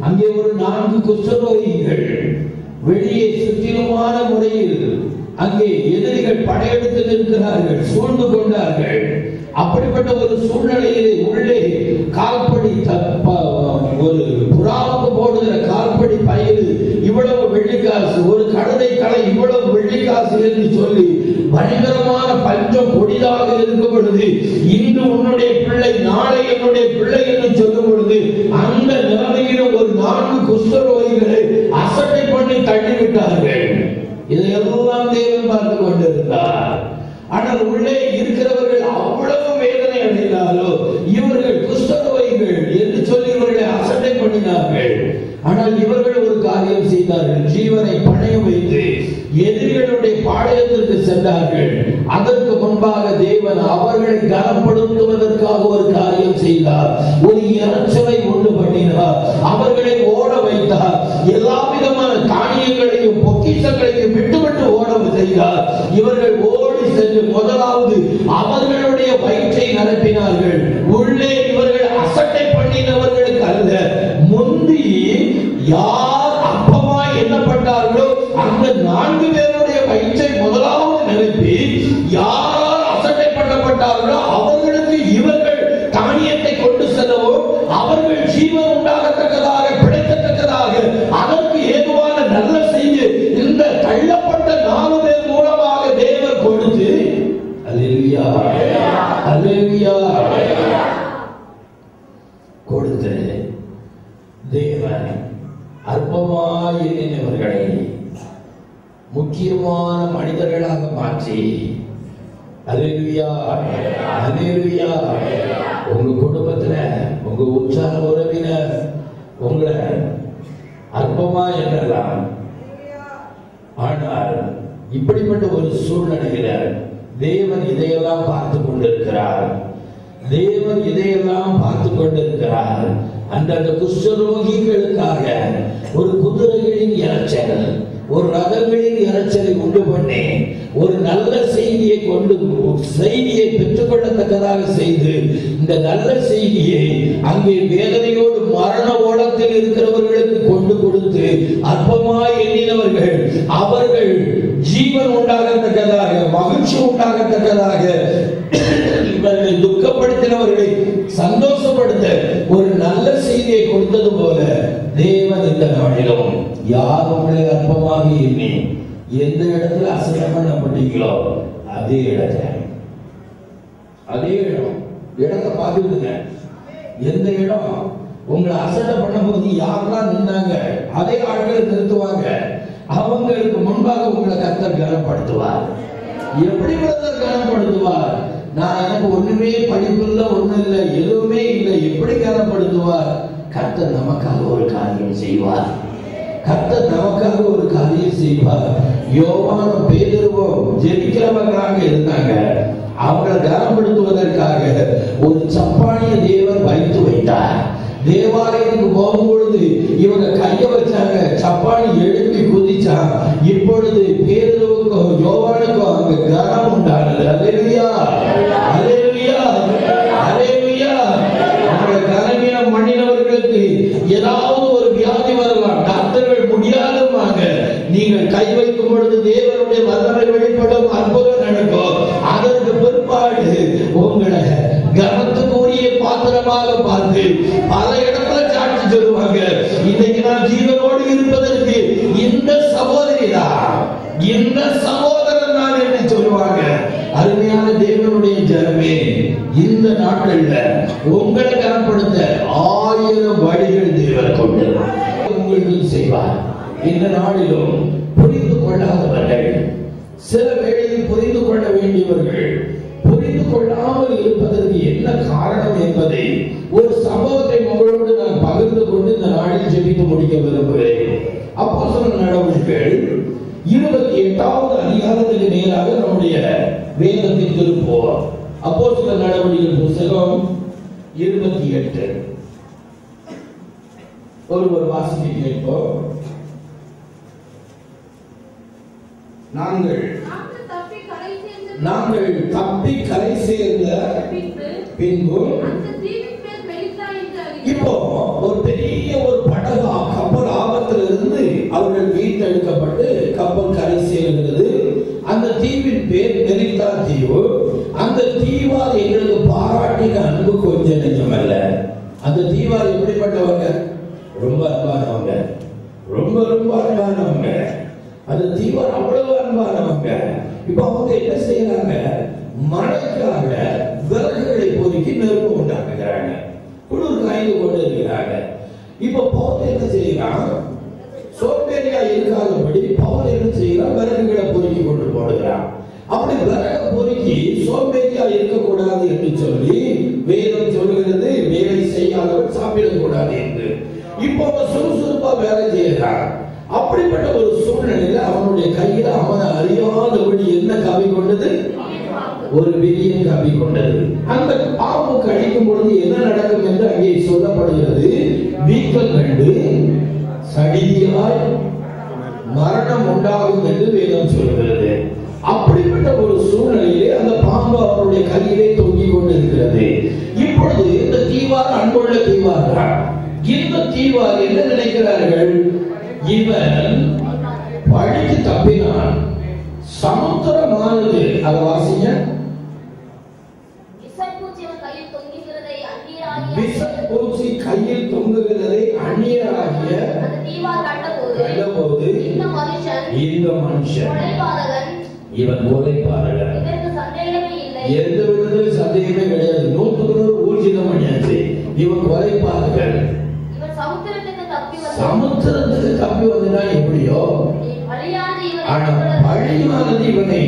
அங்கே ஒரு 4 குஷ்டரோகிகள் வெளியே சுற்றிலுமான முறையில் அங்கே எதிரிகள் படையெடுத்து நிற்கிறார்கள், சூழ்ந்து கொண்டார்கள். அப்படிப்பட்ட ஒரு சூழ்நிலையிலே உள்ளே கால்படி ஒரு புறாவுக்கு போடுகிற கால்படி பயிர் இவ்வளவு வெள்ளிக்காசு, ஒரு கழுதை தலை இவ்வளவு வெள்ளிக்காசு என்று சொல்லி பயங்கரமான பஞ்சம் கொடிதாக இருக்கும் பொழுது, இன்று உன்னுடைய பிள்ளை நாளை என்னுடைய பிள்ளை என்று சொல்லும் பொழுது அந்த நிலைமையிலும் ஒரு 4 குஷ்டரோகிகளை அசட்டை பண்ணி தள்ளிவிட்டார்கள். இதையெல்லாம் தேவன் பார்த்து கொண்டிருந்தார். ஆனால் உள்ளே இருக்கிறவர்கள் அவ்வளவு வேதனை அடைந்தாலோ இவர்கள் குஷ்டரோகிகள் என்று சொல்லி இவர்களை அசட்டை பண்ணினார்கள். ஆனால் இவர்கள் ஒரு காரியம் செய்தார்கள், ஜீவனை பணயம் வைத்து எதிரிகளுடைய பாளையத்திற்கு சென்றார்கள். அதற்கு முன்பாக தேவன் அவர்களை கனப்படுத்துவதற்காக ஒரு காரியம் செய்தார். ஒரு இரைச்சலை உண்டு பண்ணினார், அவர்களை ஓட வைத்தார். எல்லா விதமான தானியங்களையும் பொக்கிஷங்களையும் விட்டுவிட்டு ஓட செய்தார். இவர்கள் ஓடி சென்று முதலாவது அவர்களுடைய வயிற்றை நிரப்பினார்கள். உள்ளே இவர்கள் அசட்டை பண்ணினவர்களுக்கு அல்ல, முந்தி யார் அப்பமா எண்ணப்பட்டார்களோ அந்த 4 பேருடைய வயிற்றை முதலாவது நிரப்பி யாரால் அசட்டை பண்ணப்பட்டார்களோ அவர்களுக்கு இவர்கள் தானியத்தை கொண்டு செல்லவும் அவர்கள் ஜீவன் உண்டாகத்தக்கதாக பிழைக்கத்தக்கதாக அதற்கு ஏதுவான நல்ல செய்தி இந்த தள்ளப்பட்ட 4 பேர் மூலமாக தேவன் கொடுத்து, அல்லேலூயா அல்லேலூயா, கொடுத்து தேவன் அற்பமாய் எண்ணினவர்களை முக்கியமான மனிதர்களாக மாற்றி, அல்லேலூயா அல்லேலூயா, உங்க குடும்பத்துல உங்க உற்சாக உறவினர் உங்களை அற்பமா என்றலாம். ஆனால் இப்படிப்பட்ட ஒரு சூழ்நிலையில தேவன் இதையெல்லாம் பார்த்து கொண்டிருக்கிறார். தேவன் இதையெல்லாம் பார்த்து கொண்டிருக்கிறார். அந்த குஷ்டரோகிகளுக்காக ஒரு குதிரைகளின் இரைச்சல், ஒரு ரதங்களின் இரைச்சலை உண்டு பண்ணி ஒரு நல்ல செய்தியை கொண்டு செய்தியை பெற்றுக்கொள்ளத்தக்கதாக செய்து இந்த நல்ல செய்தியை அங்கே வேதனையோடு மரண ஓலத்தில் இருக்கிறவர்களுக்கு கொண்டு கொடுத்து அற்பமாய் எண்ணினவர்கள் அவர்கள் ஜீவன் உண்டாகத்தக்கதாக மகிழ்ச்சி உண்டாகத்தக்கதாக இவர்களை துக்கப்படுத்தினவர்களை சந்தோஷப்படுத்த ஒரு நல்ல செய்தியை கொடுத்தது போல தேவன் இந்த நாளிலும் யார் உங்களை அற்பமாக எண்ணி எந்த இடத்துல அசையம் பண்ணப்பட்டீங்களோ அதே இடத்துல இடத்தை பார்த்துடுங்க. எந்த இடம் உங்களை அசட்டை பண்ணும் போது யாரெல்லாம் நின்னாங்க அதே ஆட்களை நிறுத்துவாங்க. அவங்களுக்கு முன்பாக உங்களை கர்த்தர் கனப்படுத்துவார். எப்படி கர்த்தர் கனப்படுத்துவார்? நான் எனக்கு ஒண்ணுமே படிப்பு இல்லை, ஒண்ணும் இல்லை, எதுவுமே இல்லை, எப்படி கனப்படுத்துவார்? கர்த்தர் நமக்காக ஒரு காரியம் செய்வார். கர்த்தர் நமக்காக ஒரு காரியம் செய்வார். யோவானும் பேதுருவும் ஜெபிக்கிறவர்களாக இருந்தாங்க. அவங்களை கனப்படுத்துவதற்காக ஒரு சப்பானிய தேவன் வைத்து வைத்தார். தேவாலயத்துக்கு போகும்பொழுது இவங்க கைய வச்சாங்க, சப்பானி எழுப்பி குதிச்சான். இப்பொழுது பேதுருவுக்கும் யோவானுக்கும் அங்க கனம் உண்டானது. அல்லேலூயா, அல்லேலூயா, அல்லேலூயா. அவங்களை கனவீன மண்ணினவர்களுக்கு ஏதாவது ஒரு வியாதி வரலாம், டாக்டர்கள் முடியாதுவாங்க. நீங்கள் கை வைக்கும் பொழுது தேவனுடைய வல்லமை வெளிப்படும், அற்புதம் நடக்கும். அதற்கு பிற்பாடு உங்களை கனத்துக்குரிய பாத்திரமாக பார்த்து பல இடத்துல சாட்சி சொல்லுவாங்க. இன்னைக்கு நான் ஜீவனோடு இருப்பதற்கு இந்த சகோதரி தான், இந்த சகோதரன் தான் என்று சொல்லுவாங்க. அருமையான தேவனுடைய ஜனமே, இந்த நாட்கள்ல உங்களை கனப்படுத்த 1000 வழிகள் தேவன் கொண்டு உங்களுக்கு செய்வார். இந்த நாளிலும் புரிந்து கொள்ளாதவர்கள், சில வேளையில் புரிந்து கொள்ள வேண்டியவர்கள் புரிந்து கொள்ளாமல் இருப்பதற்கு என்ன காரணம் என்பதை ஒரு சம்பவத்தை உங்களோடு நான் பகிர்ந்து கொண்டு இந்த நாளில் ஜெபித்து முடிக்க விரும்புகிறேன். அப்போஸ்தலர் நடவடிக்கைகள் 28வது அதிகாரத்துக்கு நேராக நம்முடைய வேதத்தின் திருப்போம். அப்போஸ்தலர் நடவடிக்கைகள் புத்தகம் 28 ஒருவர் வாசிக்க கேட்போம். நாங்கள் தப்பி கரை சேர்ந்த பின்பு இப்போ ஒரு பெரிய ஒரு படகா கப்பல் ஆபத்திலிருந்து அவர்கள் மீட்டெடுக்கப்பட்டு கப்பல் கரை சேர்கிறது. அந்த தீவின் பேர் மெரித்தா தீவு. அந்த தீவால் எங்களுக்கு பாராட்டின அன்பு கொஞ்சம் நெஞ்சமல்ல. அந்த தீவால் எப்படிப்பட்டவங்க? ரொம்ப அன்பானவங்க, ரொம்ப ரொம்ப அன்பானவங்க. அந்த தீவால் அவ்வளவு அன்பானவங்க. இப்ப அவங்க என்ன செய்யறாங்க? மழைக்காக விறகுகளை பொறுக்கி நெருப்பு உண்டாக்குகிறாங்க, குளிர் காய்ந்து கொண்டு இருக்கிறாங்க. இப்ப பவுல் என்ன செய்யறான்? சோம்பேறியா இருக்காதபடி பவுல் என்ன செய்யறான்? விறகுகளை பொறுக்கி கொண்டு போடுகிறான். அப்படி விறக பொறுக்கி சோம்பேறியா இருக்கக்கூடாது என்று சொல்லி வேதம் சொல்லுகிறது, வேலை செய்யாதவன் சாப்பிடக்கூடாது என்று. இப்போ அவன் சுறுசுறுப்பா வேலை செய்யறான். அப்படிப்பட்ட ஒரு சூழ்நிலையில அவனுடைய கையில அவனை அறியாதபடி என்ன கவி கொண்டது? ஒரு விரியன் கவி கொண்டது. அந்த பாம்பு கடிக்கும் பொழுது என்ன நடக்கும் என்று அங்கே சொல்லப்படுகிறது. வீக்கம் கண்டு சடிதியாய் மரணம் உண்டாகும் என்று வேதம் சொல்கிறது. அப்படிப்பட்ட ஒரு சூழ்நிலையிலே அந்த பாம்பு அவருடைய கையிலே தொங்கிக் கொண்டிருக்கிறது. இப்பொழுது இந்த தீவார் அன்புள்ள தீவார்கள். இந்த தீவார் என்ன நினைக்கிறார்கள்? இவன் பழிக்கு தப்பினான், சமுத்திரமானது, அதை வாசிங்க. விசப்பூச்சி கையில் தொங்குகிறதை அந்நியராகிய கண்டபோது இந்த மனுஷன் இவன் கொலைபாதகன், எந்த விதத்திலும் சந்தேகமே கிடையாது, 100% ஊர்ஜிதம் பண்ணியாச்சு. இவன் கொலைபாதகன். சமுத்திரத்துக்கு தப்பி வந்தா எப்படியோ, ஆனா பழியானது இவனை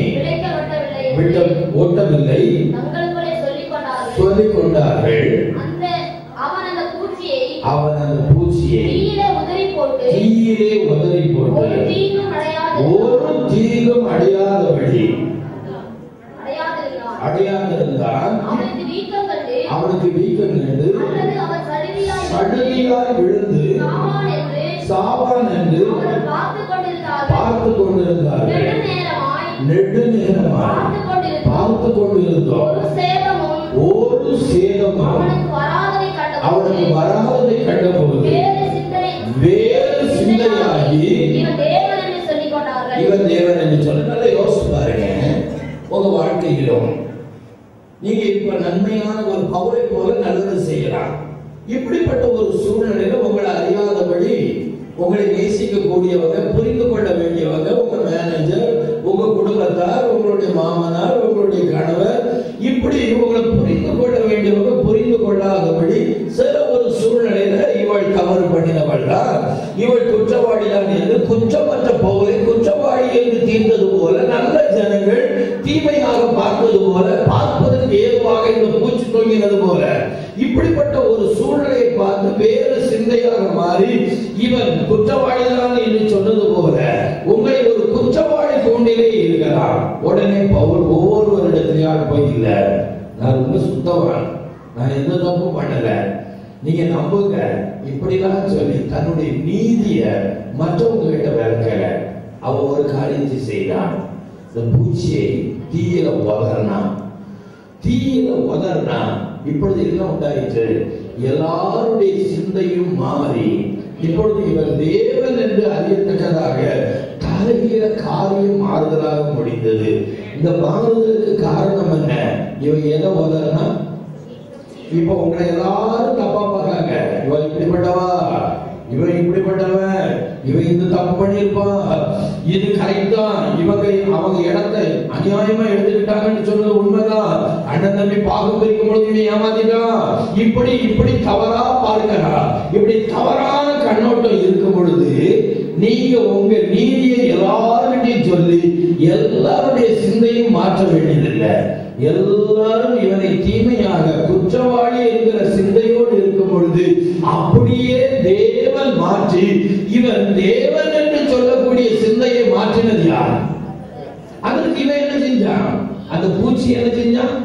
விட்ட ஓட்டவில்லை சொல்லிக் கொண்டார்கள். அவன் அந்த பூச்சியை தீயிலே உதறி போட்டு ஒரு தீங்கும் அடையாதபடி அடையாதிருந்தான். அவனுக்கு வீக்கம் கண்டு சடுதியாய் விழுந்து சாவான் என்று பார்த்து கொண்டிருந்தார்கள். நெடுநேரமாய் பார்த்து கொண்டிருந்தோம். ஒரு சேதமும் அவனுக்கு வராததை கண்டபோது வேறு சிந்தையாகி இவன் தேவன் என்று சொல்ல. நல்லா யோசிச்சு பாருங்க, உங்க வாழ்க்கையிலும் நீங்க இப்ப நன்மையான ஒரு பவுலை போல நல்லது செய்யலாம். இப்படிப்பட்ட ஒரு சூழ்நிலையில உங்களை அறியாதபடி உங்களை நேசிக்கக்கூடியவங்க, புரிந்து கொள்ள வேண்டியவங்க, உங்க மேனேஜர், உங்க குடும்பத்தார், உங்களுடைய மாமனார், உங்களுடைய கணவர், இப்படி உங்களை புரிந்து கொள்ள வேண்டியவங்க புரிந்து கொள்ளாதபடி சில ஒரு சூழ்நிலையில இவள் தவறு பண்ணினவள் தான், இவள் குற்றவாளி தான் என்று குற்றமற்ற பவுலை குற்றவாளி என்று தீர்ந்தது போல, நல்ல ஜனங்கள் தீமையாக பார்ப்பது போல, பார்ப்பதற்கு ஏதுவாக இந்த பூச்சி தொங்கினது போல, இப்படிப்பட்ட ஒரு சூழ்நிலையை பார்த்து வேறு சிந்தையாக மாறி இவன் குற்றவாளிதான் என்று சொன்னது போல உங்களை ஒரு குற்றவாளி கொண்டு வாழ்க்கையிலே இருக்கலாம். உடனே பவுல் ஒவ்வொரு வருடத்திலேயும் போய் இல்ல, நான் ரொம்ப சுத்தவான், நான் எந்த தப்பும் பண்ணல, நீங்க நம்புங்க இப்படிலாம் சொல்லி தன்னுடைய நீதிய மற்றவங்க கிட்ட விளக்கல. அவன் ஒரு காரியத்தை செய்தான். இந்த பூச்சியை தீயில உதறினா இப்பொழுது என்ன உண்டாயிற்று? எல்லாருடைய சிந்தையும் மாறி இப்பொழுது இவர் தேவன் என்று அறியத்தக்கதாக தலைகீழ காரியம் மாறுதலாக முடிந்தது. இந்த மாறுதலுக்கு காரணம் என்ன? இவன் எதை உதறினா? இப்ப உங்களை எல்லாரும் தப்பா பார்க்காங்க. இவன் இப்படிப்பட்டவா, இவன் இப்படிப்பட்டவன், இவன் இந்த தப்பு பண்ணிருப்பான், இது கரெக்ட் தான், அவங்க இடத்தை அநியாயமா எடுத்துக்கிட்டாங்கன்னு சொன்னது உண்மைதான், அண்ணன் தம்பி பாகம் பிரிக்கும் பொழுது இவன் ஏமாத்திட்டான், இப்படி தவறா பார்க்கிறான். இப்படி தவறான கண்ணோட்டம் இருக்கும் பொழுது நீங்க உங்க நீதியை எல்லார்கிட்டையும் சொல்லி எல்லாருடைய சிந்தையும் மாற்ற வேண்டியதில்லை. எல்லாரும் இவனை தீமையாக குற்றவாளி என்கிற சிந்தையோடு இருக்கும் பொழுது அப்படியே தேவன் மாற்றி இவன் தேவன் என்று சொல்லக்கூடிய சிந்தையை மாற்றினது யார்? அதற்கு இவன் என்ன செஞ்சான்? அந்த பூச்சி என்ன செஞ்சான்?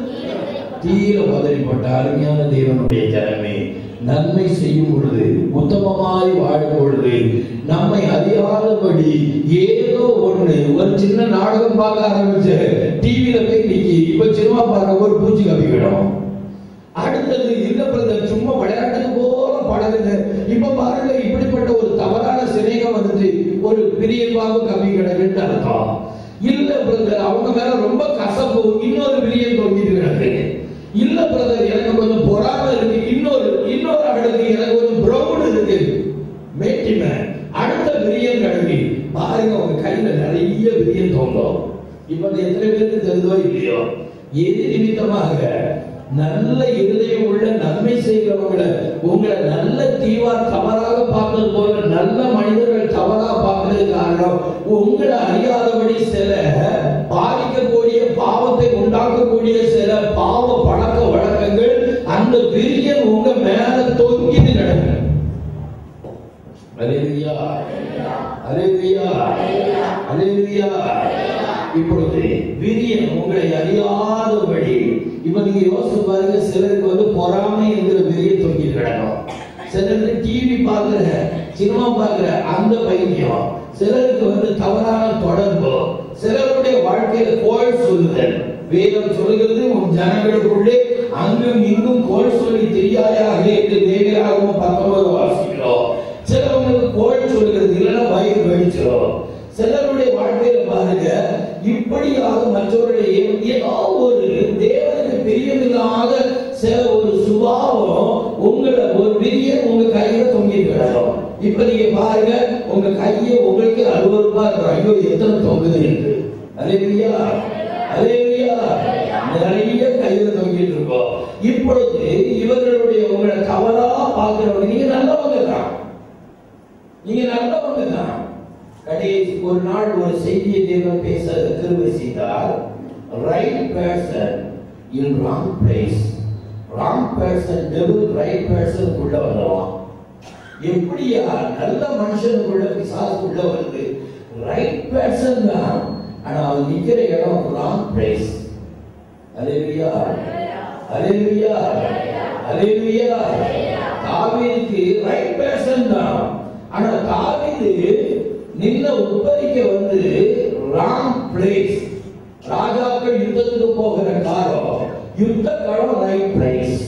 தீயில உதறிப்பட்ட அருமையான தேவனுடைய ஜனமே, நன்மை செய்யும் பொழுது, உத்தமமாய் வாழும் பொழுது, நம்மை அறியாதபடி ஏதோ ஒண்ணு, ஒரு சின்ன நாடகம் பார்க்க ஆரம்பிச்சு டிவியில போய் நிக்கி இப்ப சினிமா பார்க்க ஒரு பூச்சி கப்பிக்கிடும். அடுத்தது இல்ல பிரதர் சும்மா விளையாட்டுக்கு போல பழகுது, இப்ப பாருங்க இப்படிப்பட்ட ஒரு தவறான சிநேகம் வந்துட்டு ஒரு பெரிய பாம்பு கப்பி கிடக்குன்னு அர்த்தம். இல்ல பிரதர் அவங்க மேல ரொம்ப கசப்பு, இன்னொரு பிரியன் தொங்கிட்டு கிடக்கு. இல்ல பிரதர் எனக்கு கொஞ்சம் பொறாம இருக்கு, இன்னொரு அடுக்கு எனக்கு கொஞ்சம் பிரவுன் இருக்கு, மேட்டிமை அடுத்த பிரியன் கிடக்கு. பாருங்க உங்க கையில நிறைய பிரியன் தோங்கும். இப்ப எத்தனை பேருக்கு தெரிந்தோ இல்லையோ, எது நிமித்தமாக நல்ல இருதயம் உள்ள நன்மை செய்கிறவங்கள உங்களை நல்ல தீவா தவறாக பார்ப்பது போல நல்ல மனிதர்கள் தவறா பார்க்கிறது காரணம் உங்களை அறியாதபடி சில பாதிக்கக்கூடிய பாவத்தை உண்டாக்கக்கூடிய சில பாவ பழக்க வழக்கங்கள் அந்த பிரியன் உங்க மேல தொங்கிட்டு கிடக்கு. அல்லேலூயா, அல்லேலூயா, அல்லேலூயா. இப்பொழுது விரியன் உங்களை அறியாதபடி, இப்ப நீங்க யோசிச்சு பாருங்க, சிலருக்கு பொறாமை என்கிற விரிய தொங்கி கிடக்கும், சிலருக்கு டிவி பார்க்கிற சினிமா பார்க்கிற அந்த பைத்தியம், சிலருக்கு தவறான தொடர்பு, சிலருடைய வாழ்க்கையில கோள் சொல்லுதல். வேதம் சொல்லுகிறது உன் ஜனங்களுக்குள்ளே அங்கும் இங்கும் கோள் சொல்லி தெரியாயாக என்று தேவராகவும் 19 வாசிக்கிறோம். சிலவங்களுக்கு கோள் சொல்லுகிறது, இல்லைன்னா வயிறு வெடிச்சிடும். சிலருடைய வாழ்க்கையில பாருங்க இப்படியாக மற்றவருடைய ஏதோ ஒரு தேவனுக்கு பிரியமில்லாத சில ஒரு சுபாவம் உங்களை ஒரு பெரிய உங்க கையில தொங்கிட்டு கிடக்கும். இப்ப நீங்க பாருங்க உங்க கையை உங்களுக்கு அருவருப்பா இருக்கிற, ஐயோ எத்தனை தொங்குது என்று. அல்லேலூயா, அல்லேலூயா. நிறைய கையில தொங்கிட்டு இருக்கோம். இப்பொழுது இவர்களுடைய உங்களை தவறா பார்க்கிறவங்க, நீங்க நல்லவங்க தான், நீங்க நல்லவங்க தான். கடைசி ஒரு நாள் ஒரு செய்தியை தேவன் பேச கிருபை செய்தார். Right person in wrong place, wrong person devil right person உள்ள வருவான். எப்படியா நல்ல மனுஷனுக்குள்ள பிசாசுக்குள்ள வருது? ரைட் பர்சன் தான், ஆனா அவன் நிக்கிற இடம் ராங் பிளேஸ். அல்லேலூயா, அல்லேலூயா, அல்லேலூயா. தாவீதுக்கு ரைட் பர்சன் தான், ஆனா தாவீது நின்ன உப்பரிக்க ராங் பிளேஸ். ராஜாக்கள் யுத்தத்துக்கு போகிற காலம், யுத்த காலம் ரைட் பிளேஸ்.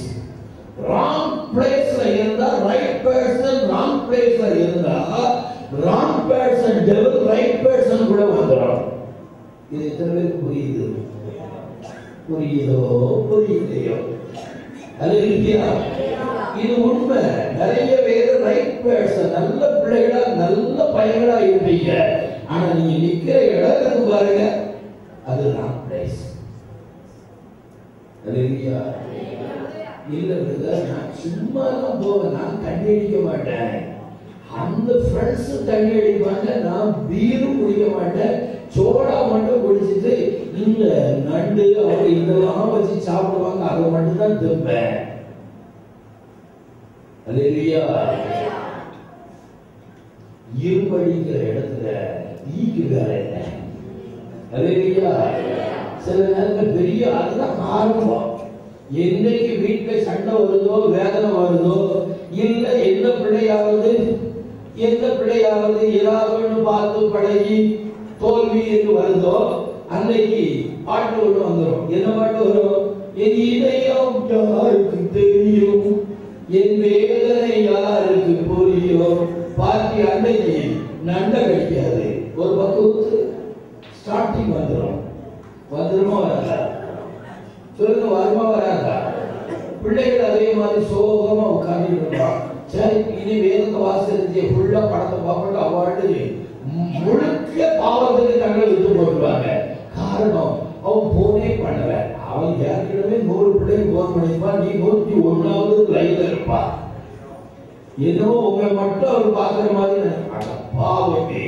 ராங் பிளேஸ்ல இருந்தா ரைட் பர்சன், ராங் பிளேஸ்ல இருந்தா wrong person devil right person கூட வந்துடும். இது எத்தனை பேருக்கு புரியுது? புரியுதோ புரியலையோ? அல்லேலூயா. இது உண்மை. நிறைய பேர் ரைட் பர்சன், நல்ல பிள்ளைகளா நல்ல பையங்களா இருப்பீங்க, ஆனா நீங்க நிக்கிற இடத்துக்கு பாருங்க அது ராங் பிளேஸ். அல்லேலூயா. இல்ல பிரதர் நான் சும்மா தான் போவேன், நான் தண்ணி அடிக்க மாட்டேன், அந்த ஃப்ரெண்ட்ஸ் தண்ணி அடிப்பாங்க, நான் பீரும் குடிக்க மாட்டேன், சோடா மட்டும் குடிச்சிட்டு இந்த நண்டு அவங்க இதெல்லாம் வச்சு சாப்பிடுவாங்க, அதை மட்டும் தான் திம்பேன். அல்லேலூயா. இரும்படிக்கிற இடத்துல ஈக்கு வேற என்ன? அல்லேலூயா. சில நேரத்தில் பெரிய அதுதான் ஆரம்பம். என்னைக்கு வீட்டுல சண்டை வருதோ, வேதனை வருதோ, இல்ல எந்த பிள்ளையாவது ஏதாவது பார்த்து பழகி தோல்வி என்று வருதோ, அன்னைக்கு பாட்டு ஒண்ணு வந்துடும். என்ன பாட்டு வரும்? என் இதயம் யாருக்கு தெரியும், என் வேதனை யாருக்கு புரியும். பாட்டி அன்னைக்கு நண்டை கடிக்காது. ஒரு பக்குவத்து ஸ்டார்டிங் வந்துருமா வராதா? சொல்லுங்க, வருமா வராதா? பிள்ளைகள் அதே மாதிரி சோகமா உட்கார்ந்து சரி இனி வேதத்தை வாசிச்சு ஃபுல்லா படத்தை பார்க்க அவார்டு முழுக்க பாவத்துக்கு தங்களை விட்டு போட்டுருவாங்க. காரணம், அவன் போனே பண்ணல. அவன் ஏற்கனவே 100 பிள்ளைங்க போன் பண்ணிருப்பான். நீ 101வது லைன்ல இருப்பா. என்னவோ உங்களை மட்டும் அவர் பாக்குற மாதிரி பாவமே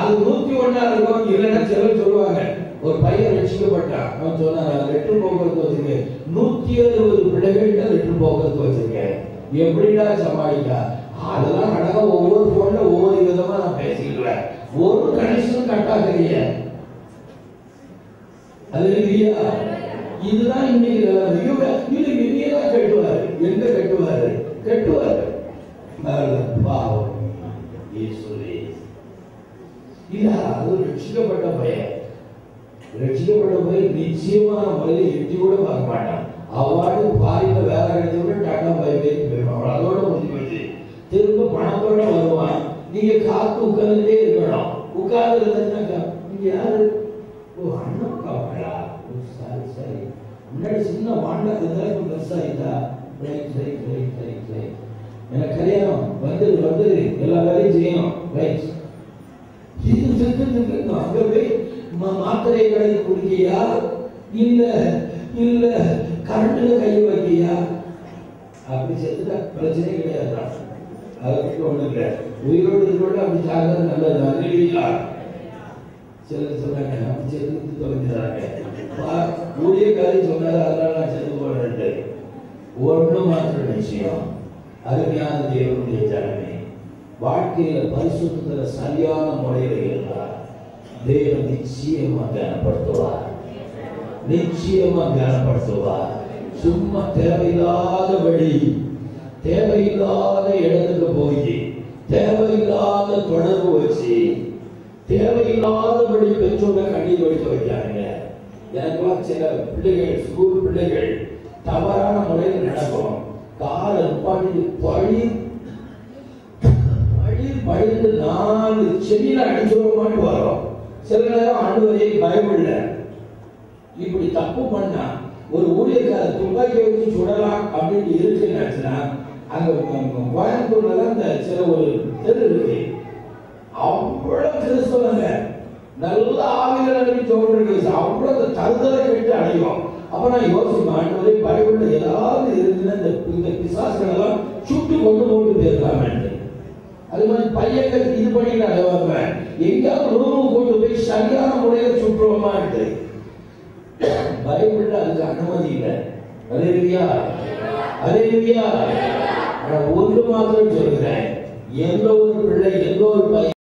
அது 101 இருக்கும். இல்லைன்னா சிலர் சொல்லுவாங்க, ஒரு பையன் ரட்சிக்கப்பட்டான். அவன் சொன்னான், லெட்டர் போக்குவரத்து வச்சிருக்கேன், 160 பிள்ளைகள் லெட்டர் போக்குவரத்து வச்சிருக்கேன், எப்படிடா சமாளிக்கா? அதெல்லாம் அழகா ஒவ்வொரு போன்ல ஒவ்வொரு விதமா நான் பேசிக்கிறேன். ஒரு கனெக்ஷன் கட்டாகிறீங்க. அல்லேலூயா. இதுதான் இன்னைக்கு இவங்கதான் கட்டுவாரு. எங்க கட்டுவாரு பாவம். இல்ல, அது ரட்சிக்கப்பட்ட பையன் நிச்சயமான முறையில் எட்டி கூட பார்க்க மாட்டான். அவார்டு பாரில வேலை கிடைச்ச கூட டாட்டா போயிருவான். அதோட முடிஞ்சு போச்சு. திரும்ப பணத்தோட வருவான். நீங்க காத்து உட்கார்ந்துட்டே இருக்கணும். உட்கார்ந்து இருந்தா நீங்க யாரு? ஓ, அண்ணன் காவலா? சரி முன்னாடி சின்ன வாண்டா இருந்தாலும் பெருசாயிட்டா. எனக்கு கல்யாணம் வந்து எல்லா வேலையும் செய்யணும். ரைட், அங்க போய் மாத்திரை கடைக்கு குடிக்கியா, இல்ல கரண்ட்ல கை வைக்கியா? அப்படி செத்துட்டா பிரச்சனை கிடையாது. அதுக்கு ஒண்ணு இல்ல. உயிரோடு அப்படி சாகிறது நல்லது. அல்லேலூயா. சிலர் சொன்னாங்க, அப்படி செத்து தொலைஞ்சாங்க. ஊழியக்காரி சொன்னாரு, அதனால நான் செத்து போறேன். ஒண்ணு மாத்திரம் நிச்சயம், அருமையான தேவனுடைய ஜனமே, வாழ்க்கையில பரிசுத்தத்துல சரியான முறையில் இருந்தார் தேவன் நிச்சயமா கனப்படுத்துவார். சும்மா தேவையில்லாத வழி, தேவையில்லாத இடத்துக்கு போய் தேவையில்லாத தொடர்பு வச்சு தேவையில்லாதபடி பெற்றோரை கண்ணீர் வடிக்க வைக்கிறாங்க. எனக்குலாம் சில பிள்ளைகள், ஸ்கூல் பிள்ளைகள் தவறான முறையில் நடக்கும். காலை நிப்பாட்டி பழிந்து 4 செடியில அடிச்சுமாட்டு வரும். சில நேரம் ஆண்டவரே பயமில்ல. இப்படி தப்பு பண்ணா ஒரு ஊழியக்கார துப்பாக்கி வச்சு சுடலாம் அப்படின்னு இருக்குன்னா, அங்க கோயம்புத்தூர்ல தான் இந்த சில ஒரு தெரு இருக்கு. அவ்வளவு கிறிஸ்தவங்க நல்ல ஆவிகளை தோன்றிருக்கு. அவ்வளவு தருதலை கேட்டு அடையும். அப்ப நான் யோசிப்பேன், ஆண்டவரே பைபிள்ல ஏதாவது இருக்குன்னா இந்த பிசாசுகள் எல்லாம் சுட்டு கொண்டு போயிருக்காங்க. அது மாதிரி பையன்கள் இது பண்ணிட்டு அடைவாங்க. எங்கேயாவது ரூமுக்கு கொண்டு போய் சரியான முறையில சுற்றுவோமா இருக்கு. பைபிள்ல அதுக்கு அனுமதி இல்லை. அல்லேலூயா. ஒன்று மாத்திரம் சொல்கிறேன், எந்த ஒரு பிள்ளை, எந்த ஒரு பையன்